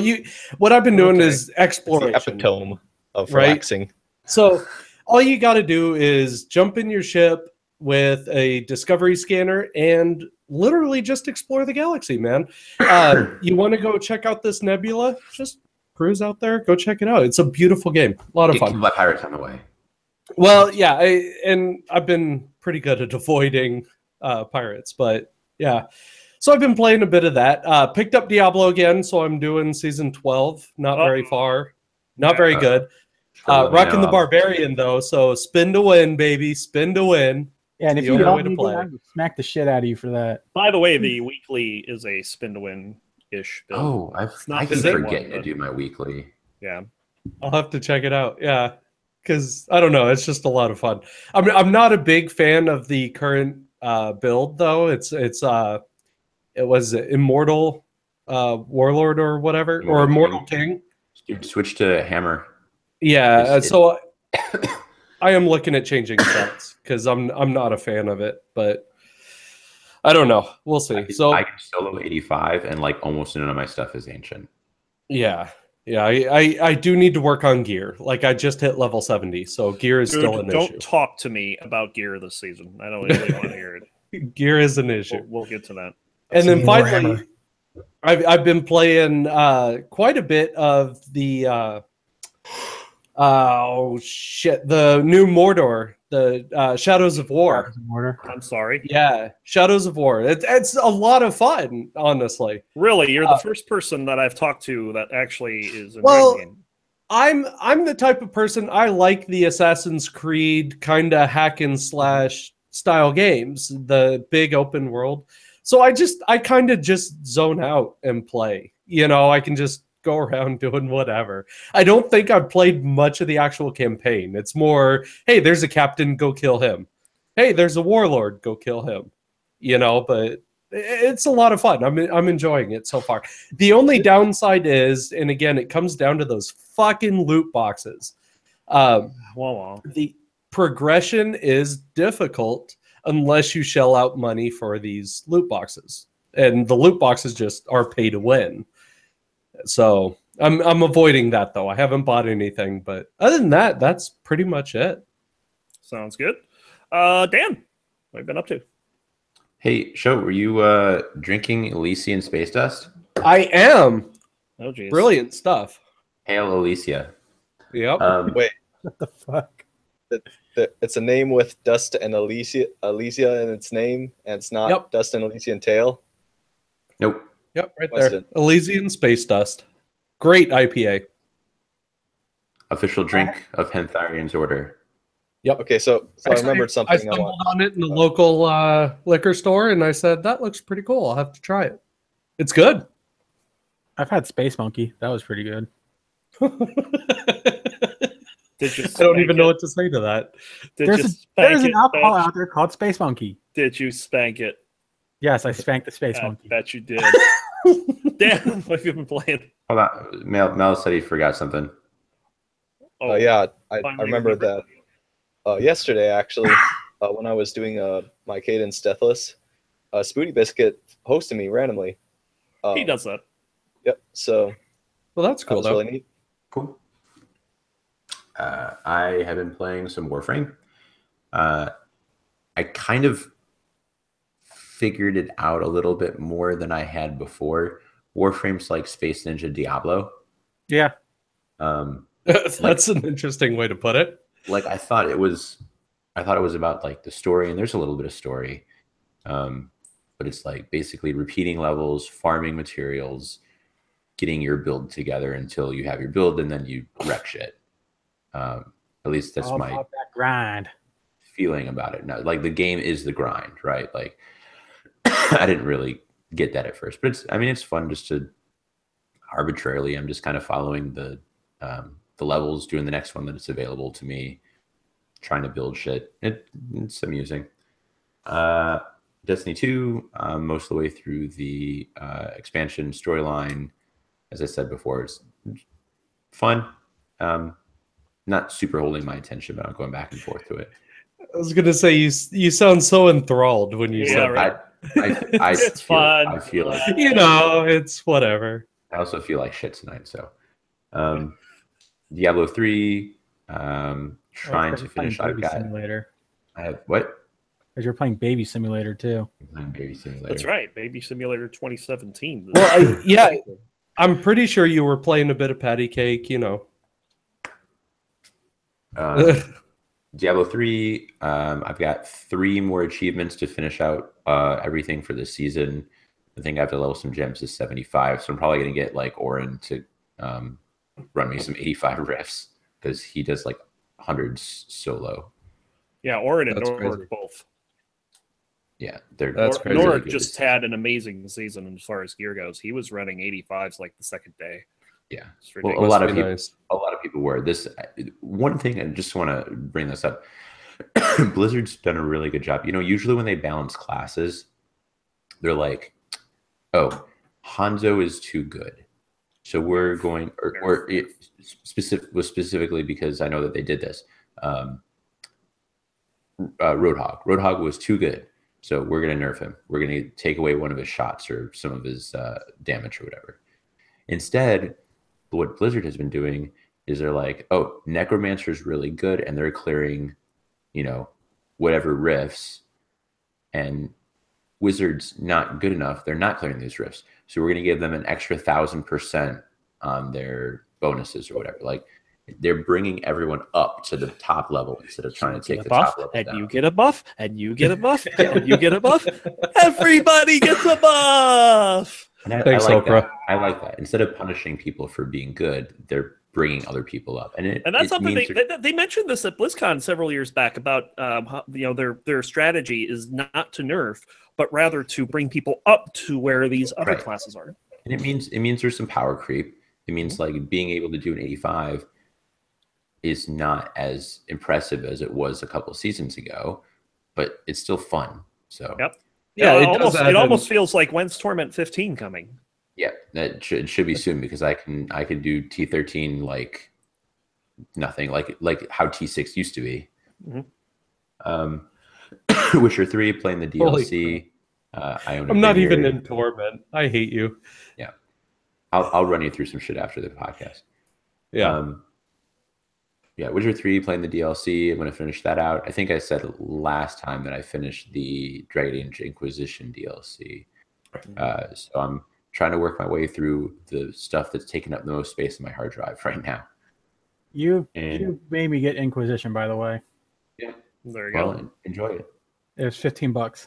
S2: what I've been doing is exploration.
S5: It's the epitome of relaxing.
S2: Right? So all you got to do is jump in your ship with a discovery scanner and literally just explore the galaxy, man. You want to go check out this nebula? Just cruise out there, go check it out. It's a beautiful game, a lot of fun.
S4: Let pirates on the way.
S2: Well, yeah, I've been pretty good at avoiding pirates, but yeah. So I've been playing a bit of that. Picked up Diablo again, so I'm doing season 12. Not very far, not very good. Rocking the Barbarian though, so spin to win, baby, spin to win.
S3: Yeah, and if you don't, I'm going to smack the shit out of you for that.
S1: By the way, the weekly is a spin to win-ish build.
S4: Oh, I forget to do my weekly.
S1: Yeah,
S2: I'll have to check it out. Yeah, because I don't know, it's just a lot of fun. I'm not a big fan of the current build though. It was Immortal Warlord or whatever, or Immortal King.
S4: Dude, switch to Hammer.
S2: Yeah, so I am looking at changing sets because I'm not a fan of it, but I don't know. We'll see.
S4: I can solo 85, and like almost none of my stuff is ancient.
S2: Yeah. I do need to work on gear. Like I just hit level 70, so gear is still an issue.
S1: Don't talk to me about gear this season. I don't really want to hear it.
S2: Gear is an issue.
S1: We'll get to that.
S2: And then finally, I've been playing quite a bit of the the new Mordor, the Shadows of War.
S1: I'm sorry.
S2: Yeah, Shadows of War. It's a lot of fun, honestly.
S1: Really, you're the first person that I've talked to that actually is enjoying the game.
S2: I'm the type of person, I like the Assassin's Creed kind of hack and slash style games, the big open world. So I kind of just zone out and play. You know, I can just go around doing whatever. I don't think I've played much of the actual campaign. It's more, hey, there's a captain, go kill him. Hey, there's a warlord, go kill him. You know, but it's a lot of fun. I'm enjoying it so far. The only downside is, and again, it comes down to those fucking loot boxes. The progression is difficult unless you shell out money for these loot boxes. And the loot boxes just are pay to win. So I'm avoiding that though. I haven't bought anything, but other than that, that's pretty much it.
S1: Sounds good. Dan, what have you been up to?
S4: Hey, Show, were you drinking Elysian Space Dust?
S2: I am.
S1: Oh, geez.
S2: Brilliant stuff.
S4: Hail Elysia.
S2: Yep.
S5: Wait.
S3: What the fuck?
S5: It's a name with Dust and Elysia in its name, and it's not Dust and Elysian Tail?
S4: Nope.
S2: Yep, right there. Elysian Space Dust. Great IPA.
S4: Official drink of Hentharian's Order.
S2: Yep.
S5: Okay, so I remembered something.
S2: I stumbled on it in the local liquor store, and I said, that looks pretty cool. I'll have to try it. It's good.
S3: I've had Space Monkey. That was pretty good.
S2: I don't even know what to say to that.
S3: There's an alcohol out there called Space Monkey.
S1: Did you spank it?
S3: Yes, I spanked the Space Monkey.
S1: I bet you did. Dan, what have you been playing?
S4: Hold on. Mel said he forgot something.
S5: Yeah, I remember that. Yesterday, actually, when I was doing my Cadence Deathless, Spooty Biscuit hosted me randomly.
S1: He does that.
S5: Yep. So,
S2: well, that's cool.
S5: That was really neat.
S4: Cool. I have been playing some Warframe. I kind of figured it out a little bit more than I had before. Warframe's like Space Ninja Diablo.
S3: Yeah.
S2: That's an interesting way to put it.
S4: Like I thought it was about like the story, and there's a little bit of story. But it's like basically repeating levels, farming materials, getting your build together until you have your build, and then you wreck shit. At least that's my
S3: that grind
S4: feeling about it. Now, like the game is the grind, right? Like I didn't really get that at first, but it's fun just to arbitrarily. I'm just kind of following the the levels, doing the next one that's available to me, trying to build shit. It's amusing. Destiny 2, most of the way through the expansion storyline. As I said before, it's fun. Not super holding my attention, but I'm going back and forth to it.
S2: I was gonna say you sound so enthralled when you said
S1: right.
S2: that.
S1: Fun.
S4: I feel like
S2: it's whatever.
S4: I also feel like shit tonight. So, Diablo 3, trying to finish. I've got.
S3: Simulator.
S4: I have what?
S3: Because you're playing Baby Simulator too.
S4: I'm playing Baby Simulator.
S1: That's right, Baby Simulator 2017.
S2: Well, I'm pretty sure you were playing a bit of patty cake.
S4: Diablo 3, I've got 3 more achievements to finish out everything for this season. I think I have to level some gems to 75, so I'm probably going to get like Orin to run me some 85 riffs because he does like hundreds solo.
S1: Yeah, Orin and Nord both.
S4: Yeah,
S2: that's crazy.
S1: Nord just had an amazing season as far as gear goes. He was running 85s like the second day.
S4: Yeah,
S1: well,
S4: a lot of people were. This one thing, I just want to bring this up. Blizzard's done a really good job. Usually when they balance classes, they're like, "Oh, Hanzo is too good, so we're going." Or specifically because I know that they did this. Roadhog was too good, so we're going to nerf him. We're going to take away one of his shots or some of his damage or whatever. Instead, what Blizzard has been doing is they're like, oh, Necromancer's really good, and they're clearing, whatever rifts, and Wizard's not good enough. They're not clearing these rifts. So we're going to give them an extra 1,000% on their bonuses or whatever. Like, they're bringing everyone up to the top level instead of trying to take the top level
S1: and
S4: down.
S1: you get a buff, and you get a buff, and you get a buff. Everybody gets a buff.
S2: Thanks, Oprah.
S4: I like that. Instead of punishing people for being good, they're bringing other people up, and
S1: that's something they mentioned this at BlizzCon several years back about their strategy is not to nerf, but rather to bring people up to where these other classes are.
S4: And it means there's some power creep. It means like being able to do an 85 is not as impressive as it was a couple of seasons ago, but it's still fun. So
S1: yep.
S2: Yeah,
S1: it almost feels like when's Torment 15 coming?
S4: Yeah, it should be soon because I can do T13 like nothing, like how T6 used to be. Mm-hmm. Witcher 3 playing the DLC.
S2: I'm not even in Torment. I hate you.
S4: Yeah, I'll run you through some shit after the podcast.
S2: Yeah.
S4: Yeah, Witcher 3 playing the DLC. I'm going to finish that out. I think I said last time that I finished the Dragon Age Inquisition DLC. So I'm trying to work my way through the stuff that's taking up the most space in my hard drive right now.
S3: You made me get Inquisition, by the way.
S4: Yeah.
S1: There you go.
S4: Enjoy it.
S3: It was $15.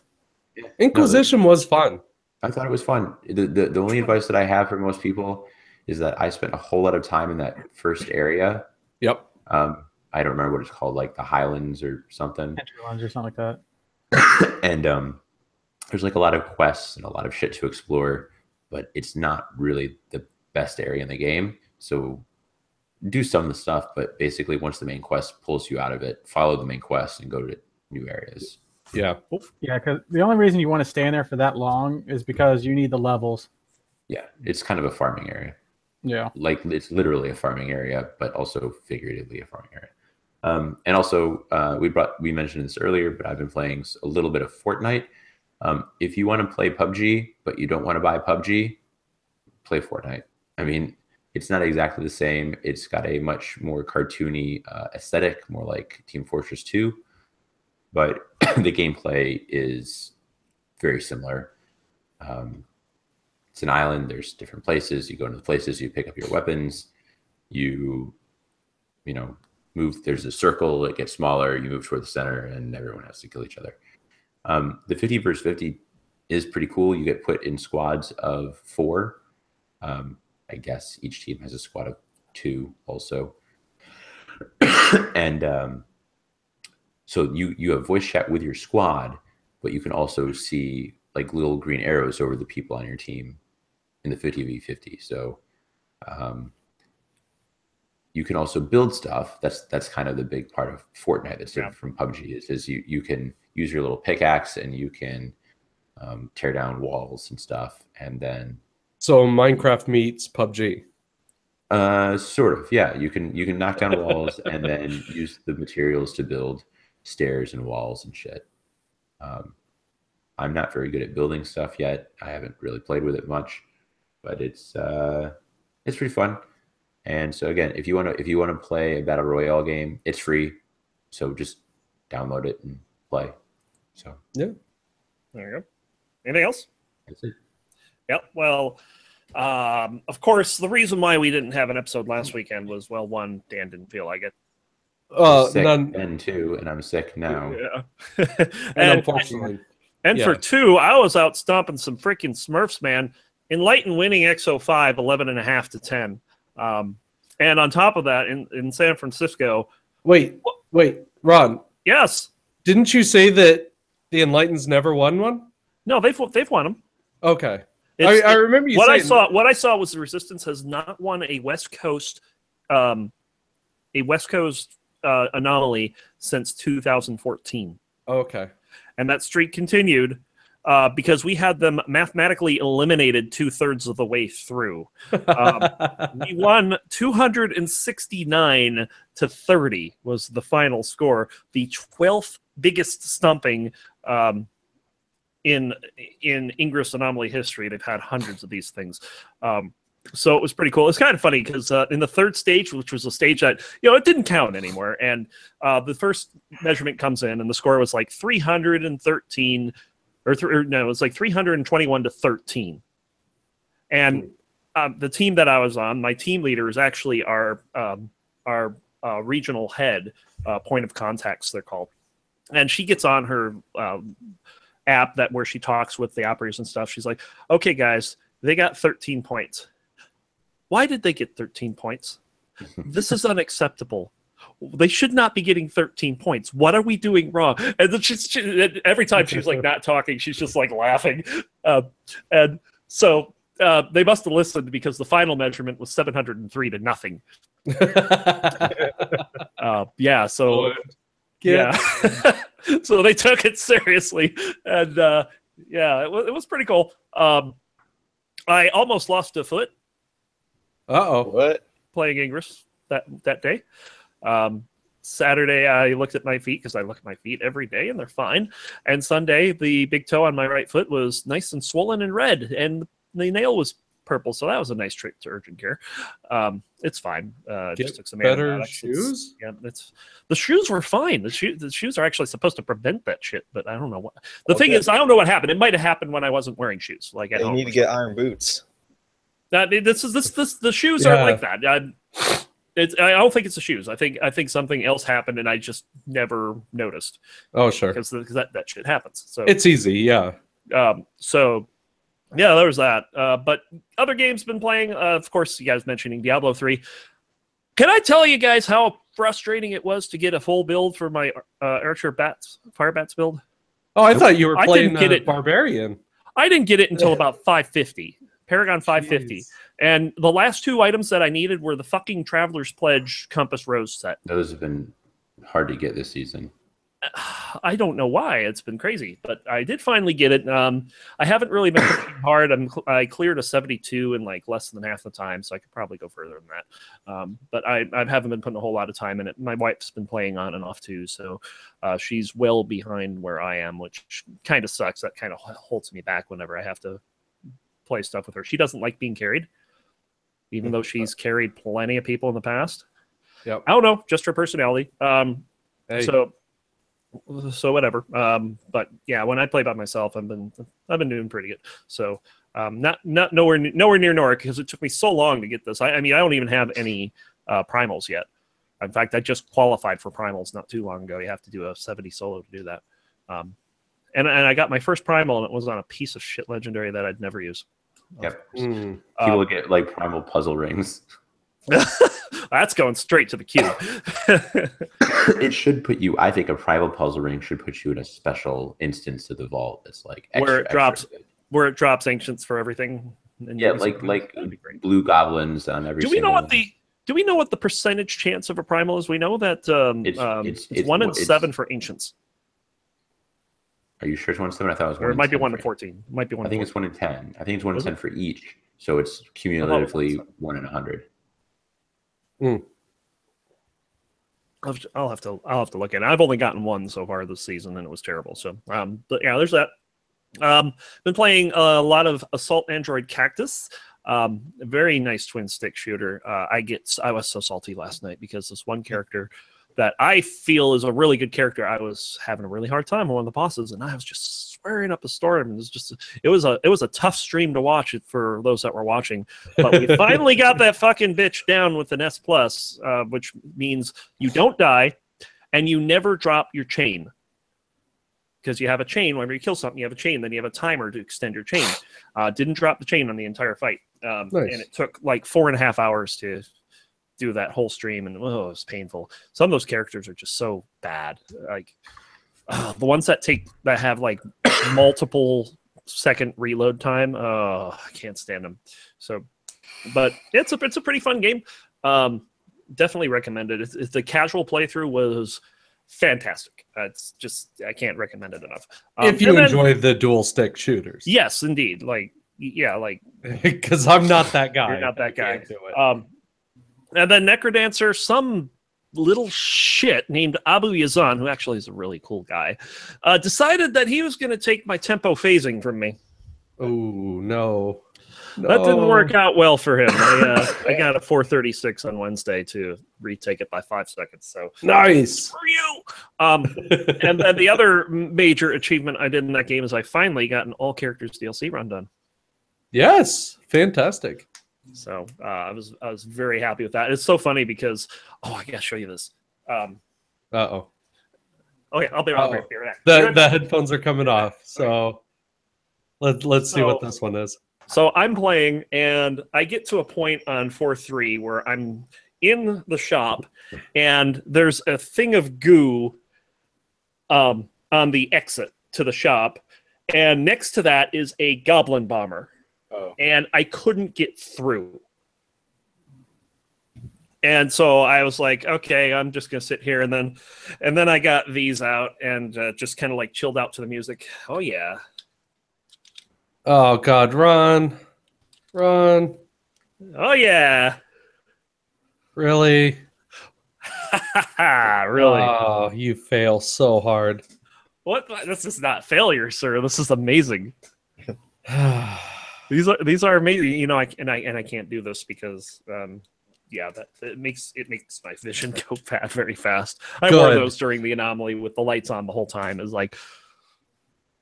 S4: Yeah.
S2: Inquisition was fun.
S4: I thought it was fun. The only advice that I have for most people is that I spent a whole lot of time in that first area.
S2: Yep.
S4: I don't remember what it's called, like the Highlands or something.
S3: Hinterlands or something like that.
S4: And there's like a lot of quests and a lot of shit to explore, but it's not really the best area in the game. So do some of the stuff, but basically once the main quest pulls you out of it, follow the main quest and go to new areas.
S2: Yeah.
S3: Yeah, because the only reason you want to stay in there for that long is because you need the levels.
S4: Yeah, it's kind of a farming area.
S3: Yeah.
S4: Like it's literally a farming area, but also figuratively a farming area. And also we mentioned this earlier, but I've been playing a little bit of Fortnite. If you want to play PUBG, but you don't want to buy PUBG, play Fortnite. I mean, it's not exactly the same. It's got a much more cartoony aesthetic, more like Team Fortress 2, but the gameplay is very similar. It's an island. There's different places. You go into the places, you pick up your weapons, you move. There's a circle, it gets smaller, you move toward the center, and everyone has to kill each other. The 50 versus 50 is pretty cool. You get put in squads of 4. I guess each team has a squad of 2 also. And so you have voice chat with your squad, but you can also see like little green arrows over the people on your team in the 50v50. So you can also build stuff. That's kind of the big part of Fortnite that's different from PUBG is you can use your little pickaxe and you can tear down walls and stuff, and then
S2: so Minecraft meets PUBG.
S4: Sort of, yeah. You can knock down walls and then use the materials to build stairs and walls and shit. I'm not very good at building stuff yet. I haven't really played with it much, but it's pretty fun. And so again, if you want to play a battle royale game, it's free. So just download it and play. So
S2: yeah,
S1: there you go. Anything else?
S4: That's it.
S1: Yep. Well, of course, the reason why we didn't have an episode last weekend was, well, one, Dan didn't feel like it.
S4: Sick, and two, and I'm sick now.
S1: Yeah.
S2: and unfortunately.
S1: And for two, I was out stomping some freaking Smurfs, man. Enlighten winning XO5 11.5 to 10. And on top of that, in San Francisco.
S2: Wait, Ron.
S1: Yes.
S2: Didn't you say that the Enlightens never won one?
S1: No, they've won them.
S2: Okay. I remember you
S1: what
S2: saying
S1: what I saw was the Resistance has not won a West Coast anomaly since 2014.
S2: Okay.
S1: And that streak continued because we had them mathematically eliminated 2/3 of the way through. We won 269 to 30 was the final score. The 12th biggest stumping in Ingress anomaly history. They've had hundreds of these things. So it was pretty cool. It's kind of funny because in the third stage, which was a stage that, it didn't count anymore. And the first measurement comes in and the score was like 313 it was like 321 to 13. And the team that I was on, my team leader is actually our regional head, point of contacts, they're called. And she gets on her app where she talks with the operators and stuff. She's like, okay, guys, they got 13 points. Why did they get 13 points? This is unacceptable. They should not be getting 13 points. What are we doing wrong? And then every time she's like not talking, she's just like laughing. And so they must have listened because the final measurement was 703 to nothing. Yeah. So yeah. So they took it seriously, and yeah, it was pretty cool. I almost lost a foot.
S5: What?
S1: Playing Ingress that day. Saturday, I looked at my feet because I look at my feet every day and they're fine. And Sunday, the big toe on my right foot was nice and swollen and red, and the nail was purple. So that was a nice trip to urgent care. It's fine. Just took some
S2: better shoes.
S1: The shoes were fine. The shoes are actually supposed to prevent that shit, but I don't know what. The thing is, I don't know what happened. It might have happened when I wasn't wearing shoes. Like
S5: you need to get iron boots.
S1: The shoes are like that. I don't think it's the shoes. I think something else happened and I just never noticed.
S2: Oh, sure.
S1: Because that shit happens. So
S2: it's easy, yeah.
S1: So yeah, there was that. But other games been playing. Of course, you guys mentioning Diablo 3. Can I tell you guys how frustrating it was to get a full build for my Archer Fire Bats build?
S2: Oh, I thought you were playing Barbarian.
S1: I didn't get it until about 550. Paragon 550. Jeez. And the last two items that I needed were the fucking Traveler's Pledge Compass Rose set.
S4: Those have been hard to get this season.
S1: I don't know why. It's been crazy, but I did finally get it. I haven't really been working hard. I cleared a 72 in like less than half the time, so I could probably go further than that. But I haven't been putting a whole lot of time in it. My wife's been playing on and off too, so she's well behind where I am, which kind of sucks. That kind of holds me back whenever I have to play stuff with her. She doesn't like being carried, even though she's carried plenty of people in the past.
S2: Yep.
S1: I don't know, just her personality.
S2: Hey.
S1: So whatever. But yeah, when I play by myself, I've been doing pretty good. So not nowhere near Nora, because it took me so long to get this. I mean, I don't even have any primals yet. In fact, I just qualified for primals not too long ago. You have to do a 70 solo to do that. And I got my first primal, and it was on a piece of shit legendary that I'd never use.
S4: Yep. People get like primal puzzle rings.
S1: That's going straight to the queue.
S4: It should put you. I think a primal puzzle ring should put you in a special instance of the vault. That's like
S1: where it drops ancients for everything.
S4: Yeah, like blue goblins on every.
S1: Do we know what the Do we know what the percentage chance of a primal is? We know that it's 1 in 7 for ancients.
S4: Are you sure it's 1 in 7? I thought it was 1
S1: Or it
S4: in
S1: might be
S4: 10
S1: 1 in
S4: for-
S1: 14. It might be 1
S4: I
S1: in
S4: think it's
S1: 14.
S4: 1 in 10. I think it's 1 in
S1: Is
S4: 10
S1: it?
S4: for each. So it's cumulatively 1 in 100.
S1: I'll have to look at it. I've only gotten one so far this season, and it was terrible. So, but yeah, there's that. Been playing a lot of Assault Android Cactus. A very nice twin stick shooter. I was so salty last night because this one character that I feel is a really good character, I was having a really hard time with one of the bosses, and I was just swearing up a storm. It was a tough stream to watch it for those that were watching, but we finally got that fucking bitch down with an S+, which means you don't die and you never drop your chain. Because you have a chain, whenever you kill something, you have a chain, then you have a timer to extend your chain. Didn't drop the chain on the entire fight.
S2: Nice.
S1: And it took like 4.5 hours to do that whole stream, and it was painful. Some of those characters are just so bad. Like the ones that have like multiple second reload time, I can't stand them. So, but it's a pretty fun game. Definitely recommend it. It's the casual playthrough was fantastic. It's just I can't recommend it enough.
S2: If you enjoy the dual stick shooters,
S1: yes, indeed. Like
S2: because I'm not that guy.
S1: You're not that guy.
S2: Do it.
S1: And then Necrodancer, some little shit named Abu Yazan, who actually is a really cool guy, decided that he was going to take my tempo phasing from me.
S2: Oh no.
S1: That didn't work out well for him. I got a 436 on Wednesday to retake it by 5 seconds. So
S2: nice
S1: for you. And then the other major achievement I did in that game is I finally got an all characters DLC run done.
S2: Yes, fantastic.
S1: So I was very happy with that. It's so funny because I gotta show you this.
S2: Uh-oh.
S1: Okay, I'll be right back.
S2: The headphones are coming off. So let's see what this one is.
S1: So I'm playing, and I get to a point on 4-3 where I'm in the shop, and there's a thing of goo on the exit to the shop, and next to that is a goblin bomber.
S5: Oh.
S1: And I couldn't get through. And so I was like, okay, I'm just going to sit here. And then I got these out and just kind of like chilled out to the music. Oh, yeah.
S2: Oh, God. Run.
S1: Oh, yeah.
S2: Really?
S1: Really?
S2: Oh, you fail so hard.
S1: What? This is not failure, sir. This is amazing. These are amazing. You know, I can't do this because it makes my vision go bad very fast. I wore those during the anomaly with the lights on the whole time. It's like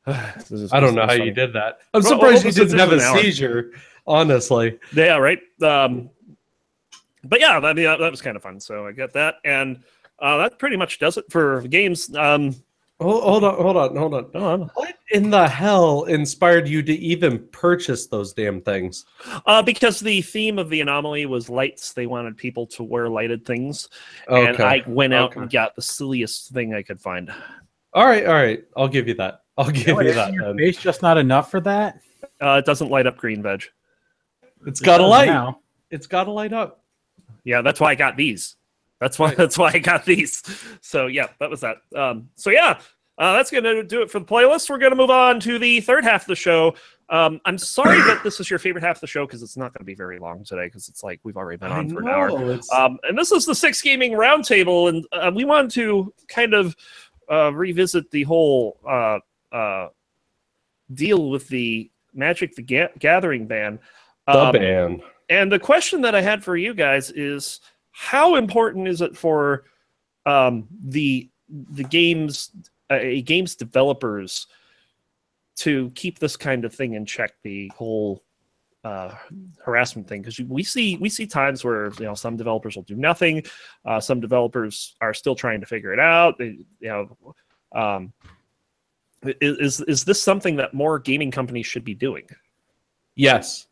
S2: I don't know how you did that. I'm surprised you didn't have a seizure, honestly.
S1: Yeah, right. But yeah, that was kind of fun. So I got that, and that pretty much does it for games.
S2: Hold on. What in the hell inspired you to even purchase those damn things?
S1: Because the theme of the anomaly was lights. They wanted people to wear lighted things. Okay. And I went out and got the silliest thing I could find.
S2: All right. I'll give you that.
S3: Your face just not enough for that?
S1: It doesn't light up green veg.
S2: It's got a light. Now. It's got to light up.
S1: Yeah, that's why I got these. That's why I got these. So yeah, that was that. That's gonna do it for the playlist. We're gonna move on to the third half of the show. I'm sorry that this is your favorite half of the show because it's not gonna be very long today because it's like we've already been on for an hour. And this is the Six Gaming Roundtable, and we wanted to kind of revisit the whole deal with the Magic the Gathering ban.
S2: The ban.
S1: And the question that I had for you guys is, how important is it for the games developers to keep this kind of thing in check? The whole harassment thing, because we see times where some developers will do nothing, some developers are still trying to figure it out. Is this something that more gaming companies should be doing?
S2: Yes.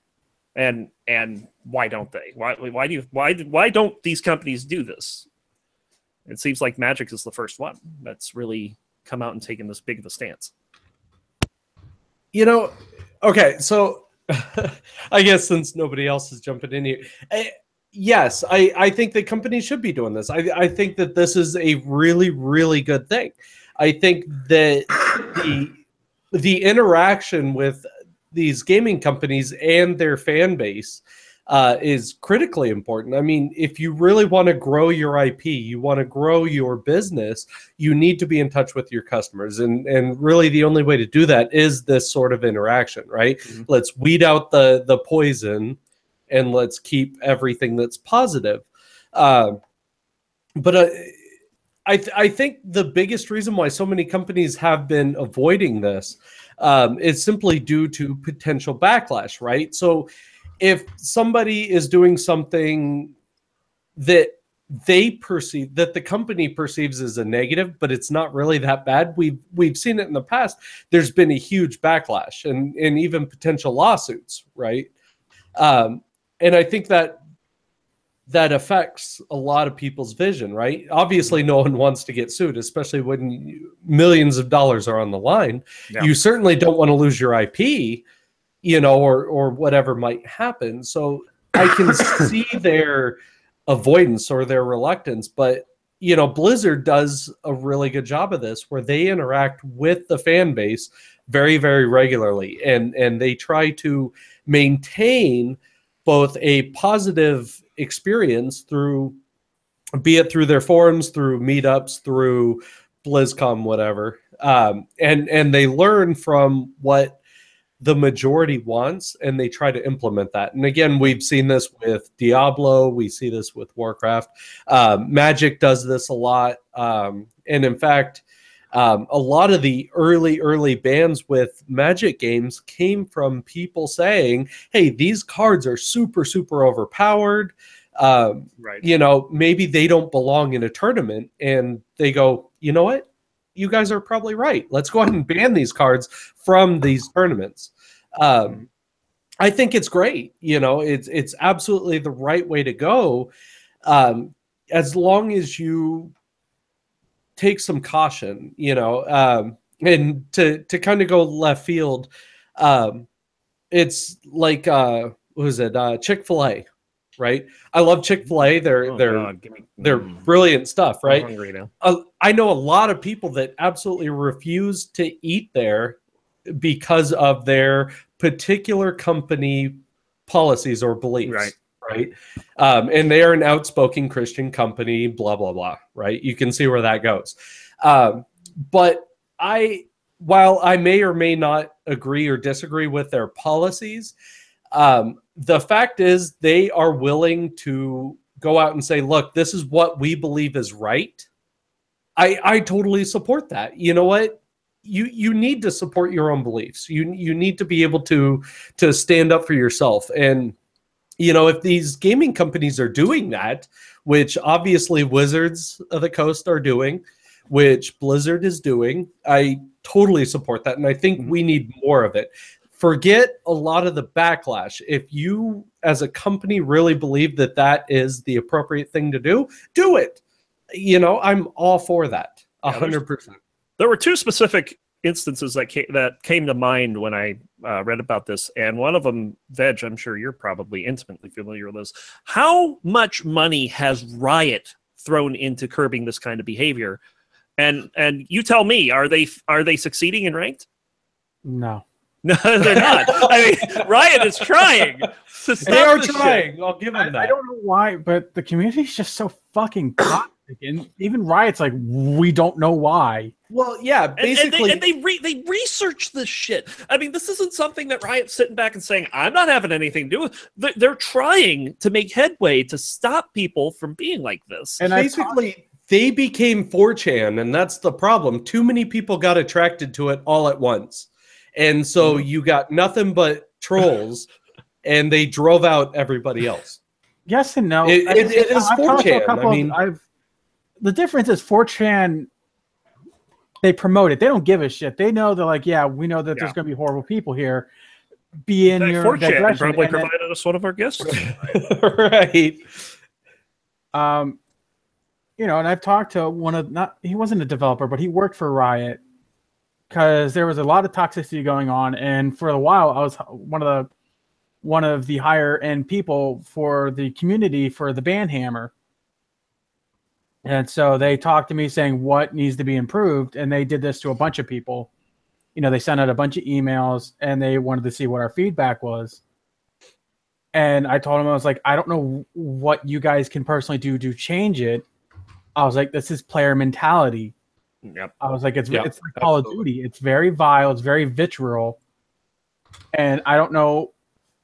S1: And why don't they? Why don't these companies do this? It seems like Magic is the first one that's really come out and taken this big of a stance.
S2: Okay, so I guess since nobody else is jumping in here, yes, I think that companies should be doing this. I think that this is a really, really good thing. I think that the interaction with these gaming companies and their fan base is critically important. I mean, if you really want to grow your IP, you want to grow your business, you need to be in touch with your customers. And really the only way to do that is this sort of interaction, right? Mm-hmm. Let's weed out the poison and let's keep everything that's positive. But I think the biggest reason why so many companies have been avoiding this is simply due to potential backlash, right? So if somebody is doing something that they perceive, that the company perceives as a negative, but it's not really that bad, we've seen it in the past, there's been a huge backlash and even potential lawsuits, right? And I think that affects a lot of people's vision, right? Obviously, no one wants to get sued, especially when millions of dollars are on the line. Yeah. You certainly don't want to lose your IP, you know, or whatever might happen. So I can see their avoidance or their reluctance, but, you know, Blizzard does a really good job of this, where they interact with the fan base very, very regularly, and they try to maintain both a positive experience through, be it through their forums, through meetups, through BlizzCon, whatever, and they learn from what the majority wants, and they try to implement that. And again, we've seen this with Diablo, we see this with Warcraft. Magic does this a lot, and in fact, a lot of the early bans with Magic games came from people saying, hey, these cards are super, super overpowered. Right. You know, maybe they don't belong in a tournament. And they go, you know what? You guys are probably right. Let's go ahead and ban these cards from these tournaments. I think it's great. You know, it's absolutely the right way to go. As long as you take some caution, you know, and to kind of go left field, it's like what was it, Chick-fil-A, right? I love Chick-fil-A. They're brilliant stuff, right? I'm hungry now. I know a lot of people that absolutely refuse to eat there because of their particular company policies or beliefs. Right. And they are an outspoken Christian company, blah, blah, blah. Right. You can see where that goes. But while I may or may not agree or disagree with their policies, the fact is they are willing to go out and say, look, this is what we believe is right. I totally support that. You know what? You need to support your own beliefs. You need to be able to stand up for yourself. And you know, if these gaming companies are doing that, which obviously Wizards of the Coast are doing, which Blizzard is doing, I totally support that. And I think we need more of it. Forget a lot of the backlash. If you, as a company, really believe that that is the appropriate thing to do it. You know, I'm all for that, 100%.
S1: There were two specific instances that came to mind when I read about this, and one of them, Veg, I'm sure you're probably intimately familiar with this. How much money has Riot thrown into curbing this kind of behavior? And you tell me, are they succeeding in ranked?
S3: No.
S1: No, they're not. I mean, Riot is trying to stop. They are trying.
S2: Shit. I'll give them that.
S3: I don't know why, but the community is just so fucking toxic. And even Riot's like, we don't know why.
S2: Well, yeah, basically,
S1: and they research this shit. I mean, this isn't something that Riot's sitting back and saying, "I'm not having anything to do with." They're trying to make headway to stop people from being like this.
S2: And basically, they became 4chan, and that's the problem. Too many people got attracted to it all at once, and so you got nothing but trolls, and they drove out everybody else.
S3: Yes and no.
S2: It is 4chan. I mean,
S3: the difference is 4chan. They promote it. They don't give a shit. They know they're like, yeah, we know that there's going to be horrible people here. Be in your
S1: 4chan probably provided us one of our guests.
S2: Right.
S3: You know, and I've talked to he wasn't a developer, but he worked for Riot because there was a lot of toxicity going on. And for a while, I was one of the one of the higher end people for the community for the band hammer. And so they talked to me saying what needs to be improved. And they did this to a bunch of people. You know, they sent out a bunch of emails and they wanted to see what our feedback was. And I told them, I was like, I don't know what you guys can personally do to change it. I was like, this is player mentality.
S1: Yep.
S3: I was like, it's like Call of Duty. It's very vile. It's very vitriol. And I don't know,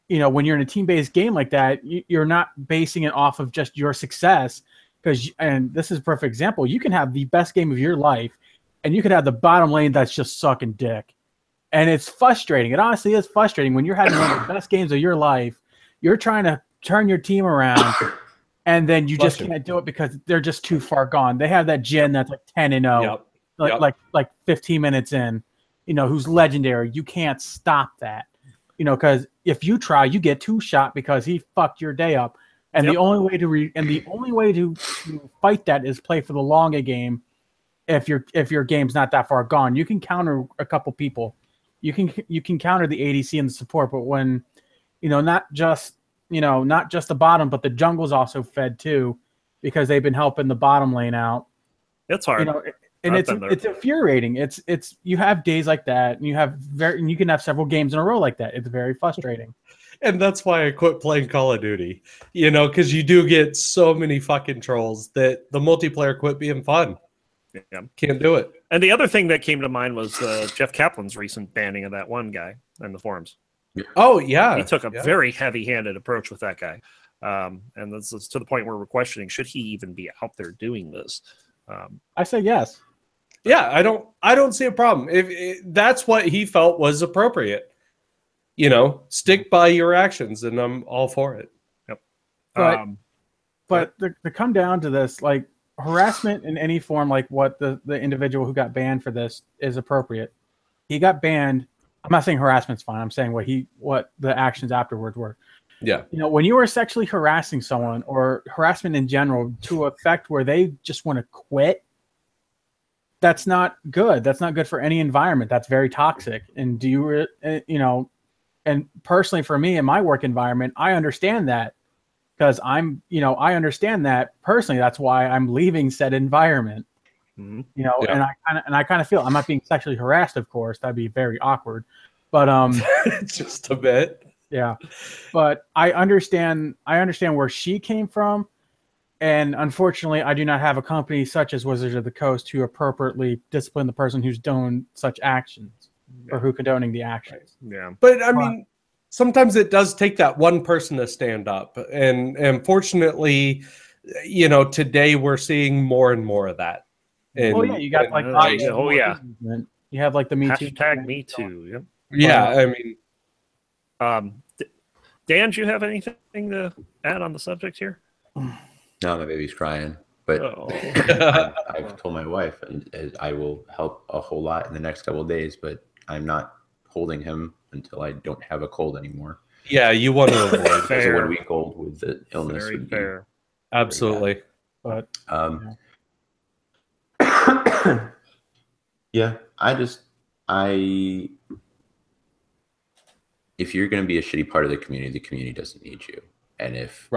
S3: you know, when you're in a team-based game like that, you're not basing it off of just your success. And this is a perfect example. You can have the best game of your life, and you could have the bottom lane that's just sucking dick. And it's frustrating. It honestly is frustrating when you're having one of the best games of your life. You're trying to turn your team around, and then you just can't do it because they're just too far gone. They have that Jin that's like 10-0, like 15 minutes in, you know, who's legendary. You can't stop that. You know, because if you try, you get two shot because he fucked your day up. And the only way to fight that is play for the longer game. If your game's not that far gone, you can counter a couple people. You can counter the ADC and the support, but when not just the bottom, but the jungle's also fed too, because they've been helping the bottom lane out.
S1: It's hard.
S3: And it's infuriating. It's you have days like that, and you can have several games in a row like that. It's very frustrating.
S2: And that's why I quit playing Call of Duty. You know, because you do get so many fucking trolls that the multiplayer quit being fun.
S1: Yeah.
S2: Can't do it.
S1: And the other thing that came to mind was Jeff Kaplan's recent banning of that one guy in the forums.
S2: Oh, yeah.
S1: He took a very heavy-handed approach with that guy. And this is to the point where we're questioning, should he even be out there doing this?
S3: I say yes.
S2: Yeah, I don't see a problem. If that's what he felt was appropriate. You know, stick by your actions, and I'm all for it.
S1: Yep.
S3: But to come down to this, like, harassment in any form, like what the individual who got banned for this is appropriate. He got banned. I'm not saying harassment's fine. I'm saying what the actions afterwards were.
S2: Yeah.
S3: You know, when you are sexually harassing someone, or harassment in general, to effect where they just want to quit, that's not good. That's not good for any environment. That's very toxic. And and personally for me in my work environment, I understand that, because I understand that personally. That's why I'm leaving said environment. Mm-hmm. You know, and I kind of feel I'm not being sexually harassed, of course. That'd be very awkward. But
S2: just a bit.
S3: Yeah. But I understand where she came from. And unfortunately, I do not have a company such as Wizards of the Coast to appropriately discipline the person who's doing such actions, or who condoning the actions.
S1: Yeah.
S2: But I mean, sometimes it does take that one person to stand up. And fortunately, you know, today we're seeing more and more of that. And,
S3: you got you have like the Me Too.
S1: Hashtag Me Too. Yep.
S2: Yeah, I mean.
S1: Dan, do you have anything to add on the subject here?
S4: No, my baby's crying, but I've told my wife, and I will help a whole lot in the next couple of days, but I'm not holding him until I don't have a cold anymore.
S2: Yeah, you want to avoid
S4: there's a 1 week old with the illness.
S1: Very fair.
S2: Absolutely.
S3: But
S4: yeah, if you're going to be a shitty part of the community doesn't need you. And if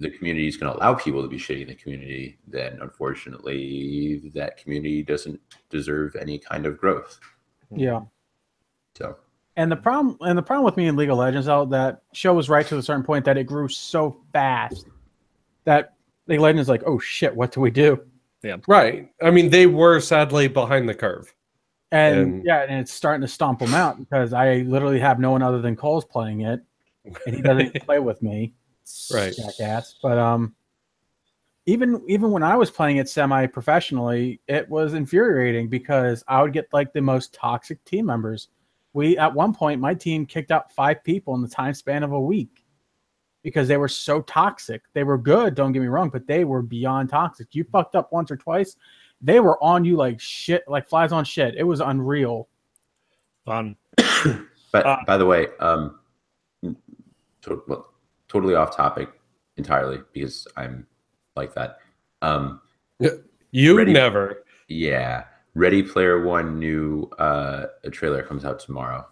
S4: the community is going to allow people to be shitty in the community, then unfortunately that community doesn't deserve any kind of growth.
S3: Yeah.
S4: So.
S3: And the problem with me in League of Legends, though, that show was right to a certain point that it grew so fast that League of Legends is like, oh shit, what do we do?
S1: Yeah.
S2: Right. I mean, they were sadly behind the curve.
S3: And it's starting to stomp them out, because I literally have no one other than Cole's playing it, and he doesn't even play with me.
S2: Right.
S3: Jackass. But even when I was playing it semi-professionally, it was infuriating, because I would get like the most toxic team members. At one point, my team kicked out 5 people in the time span of a week, because they were so toxic. They were good, don't get me wrong, but they were beyond toxic. You fucked up once or twice, they were on you like shit, like flies on shit. It was unreal.
S1: Fun.
S4: But by the way, totally off topic entirely, because I'm like that.
S2: Never.
S4: Yeah. Ready Player One new a trailer comes out tomorrow.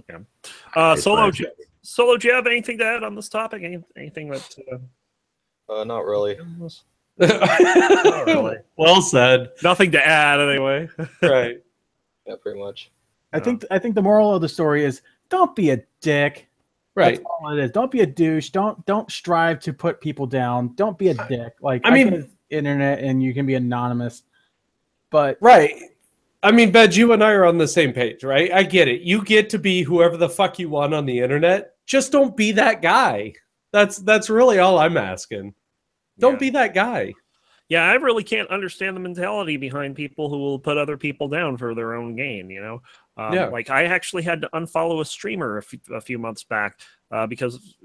S1: Yeah. Solo, do you have anything to add on this topic? Anything that?
S5: Not really.
S1: Not really.
S2: Well said.
S1: Nothing to add, anyway.
S2: Right.
S5: Yeah, pretty much.
S3: I think the moral of the story is don't be a dick.
S2: Right.
S3: That's all it is. Don't be a douche. Don't strive to put people down. Don't be a dick. Like
S2: I mean,
S3: get internet and you can be anonymous, but
S2: right. I mean, Veg, you and I are on the same page, right? I get it. You get to be whoever the fuck you want on the internet. Just don't be that guy. That's really all I'm asking. Don't be that guy.
S1: Yeah, I really can't understand the mentality behind people who will put other people down for their own gain, you know? Like, I actually had to unfollow a streamer a few months back because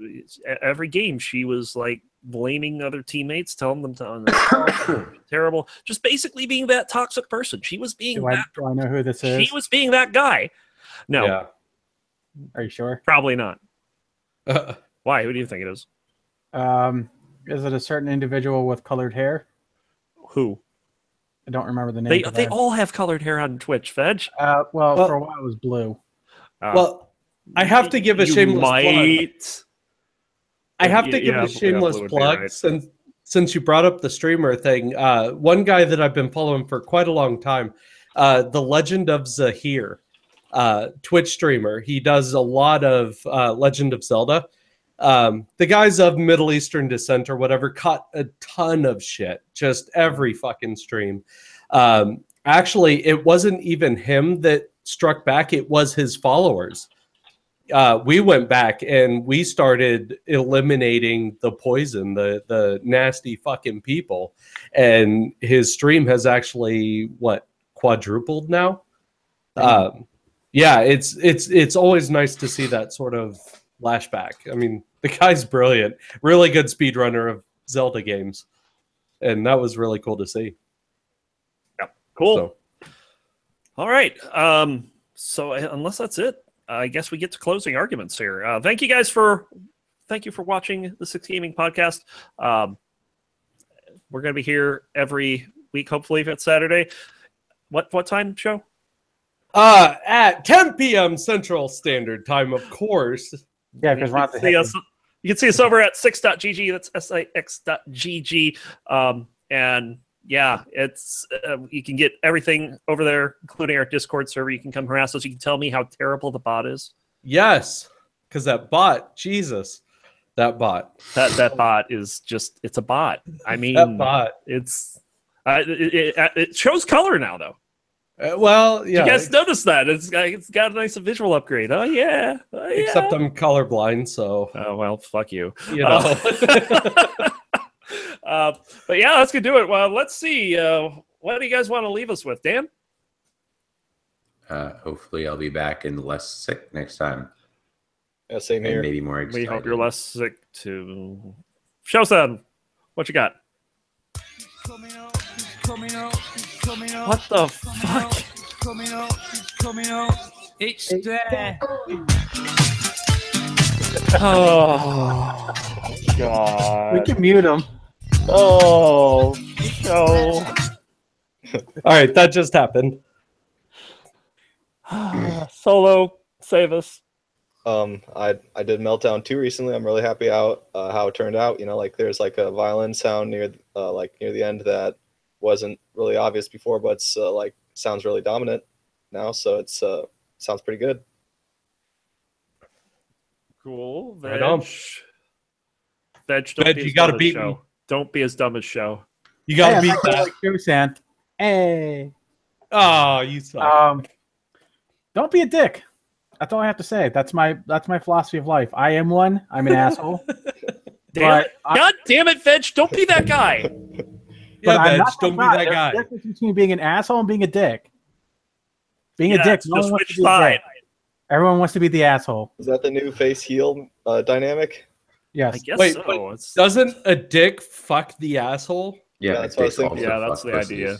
S1: every game she was, like, blaming other teammates, telling them to terrible, just basically being that toxic person. She was being
S3: do I know who this is?
S1: She was being that guy. No.
S2: Yeah.
S3: Are you sure?
S1: Probably not. Why? Who do you think it is?
S3: Is it a certain individual with colored hair?
S1: Who?
S3: I don't remember the name.
S1: They all have colored hair on Twitch, Veg.
S3: Well, for a while it was blue.
S2: Well, I have to give a shameless plug. I have to give a shameless plug right. since you brought up the streamer thing. One guy that I've been following for quite a long time, the Legend of Zahir, Twitch streamer. He does a lot of Legend of Zelda. The guy's of Middle Eastern descent or whatever, caught a ton of shit, just every fucking stream. Actually, it wasn't even him that struck back, it was his followers. We went back and we started eliminating the poison, the nasty fucking people. And his stream has actually, quadrupled now? Yeah, it's always nice to see that sort of flashback. I mean, the guy's brilliant. Really good speedrunner of Zelda games. And that was really cool to see.
S1: Yep. Cool.
S2: So.
S1: All right. So unless that's it, I guess we get to closing arguments here. Thank you guys for watching the Six Gaming Podcast. We're going to be here every week, hopefully, if it's Saturday. What time show?
S2: At 10 p.m. Central Standard Time, of course.
S3: Yeah, because
S1: you can see us over at 6.gg. That's six.gg. And yeah, it's you can get everything over there, including our Discord server. You can come harass us. You can tell me how terrible the bot is.
S2: Yes, because that bot, Jesus, that bot.
S1: That bot is just, it's a bot. I mean,
S2: that bot.
S1: It's it shows color now, though.
S2: Well, yeah.
S1: You guys notice that it's got a nice visual upgrade. Oh yeah.
S2: Except I'm colorblind, so.
S1: Oh well, fuck you.
S2: You know.
S1: But yeah, let's get do it. Well, let's see. What do you guys want to leave us with, Dan?
S4: Hopefully, I'll be back and less sick next time.
S5: Yeah, same here.
S4: And maybe more excited.
S1: We hope you're less sick too. Show-san, what you got? What the fuck?
S6: It's there.
S1: Oh, God.
S3: We can mute him.
S1: Oh, no.
S2: All right, that just happened.
S1: Solo, save us.
S5: I did Meltdown 2 recently. I'm really happy how it turned out. You know, like there's like a violin sound near the end that wasn't really obvious before, but it's like sounds really dominant now. So it's sounds pretty good.
S1: Cool. Veg.
S2: Right on.
S1: Veg,
S2: you got to beat me.
S1: Don't be as dumb as Show.
S2: You got to beat that.
S3: Like Show-san. Hey.
S2: Oh, you suck.
S3: Don't be a dick. That's all I have to say. That's my philosophy of life. I am one. I'm an asshole.
S1: God damn it, Veg! Don't be that guy.
S2: Yeah, Veg, don't be that guy.
S3: There's a difference between being an asshole and being a dick. Being a dick.
S1: Just which side?
S3: Everyone wants to be the asshole.
S5: Is that the new face heel dynamic?
S3: Yes.
S1: I guess
S2: Wait,
S1: so.
S2: Doesn't a dick fuck the asshole?
S4: Yeah,
S5: that's what I was thinking.
S1: Yeah, that's the idea.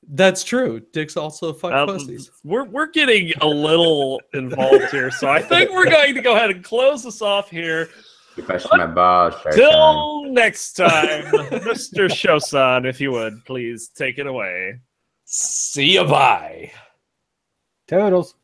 S2: That's true. Dicks also fuck pussies.
S1: We're getting a little involved here, so I think we're going to go ahead and close this off here. Till next time, Mr. Shosan, if you would, please take it away.
S2: See ya, bye.
S3: Toodles.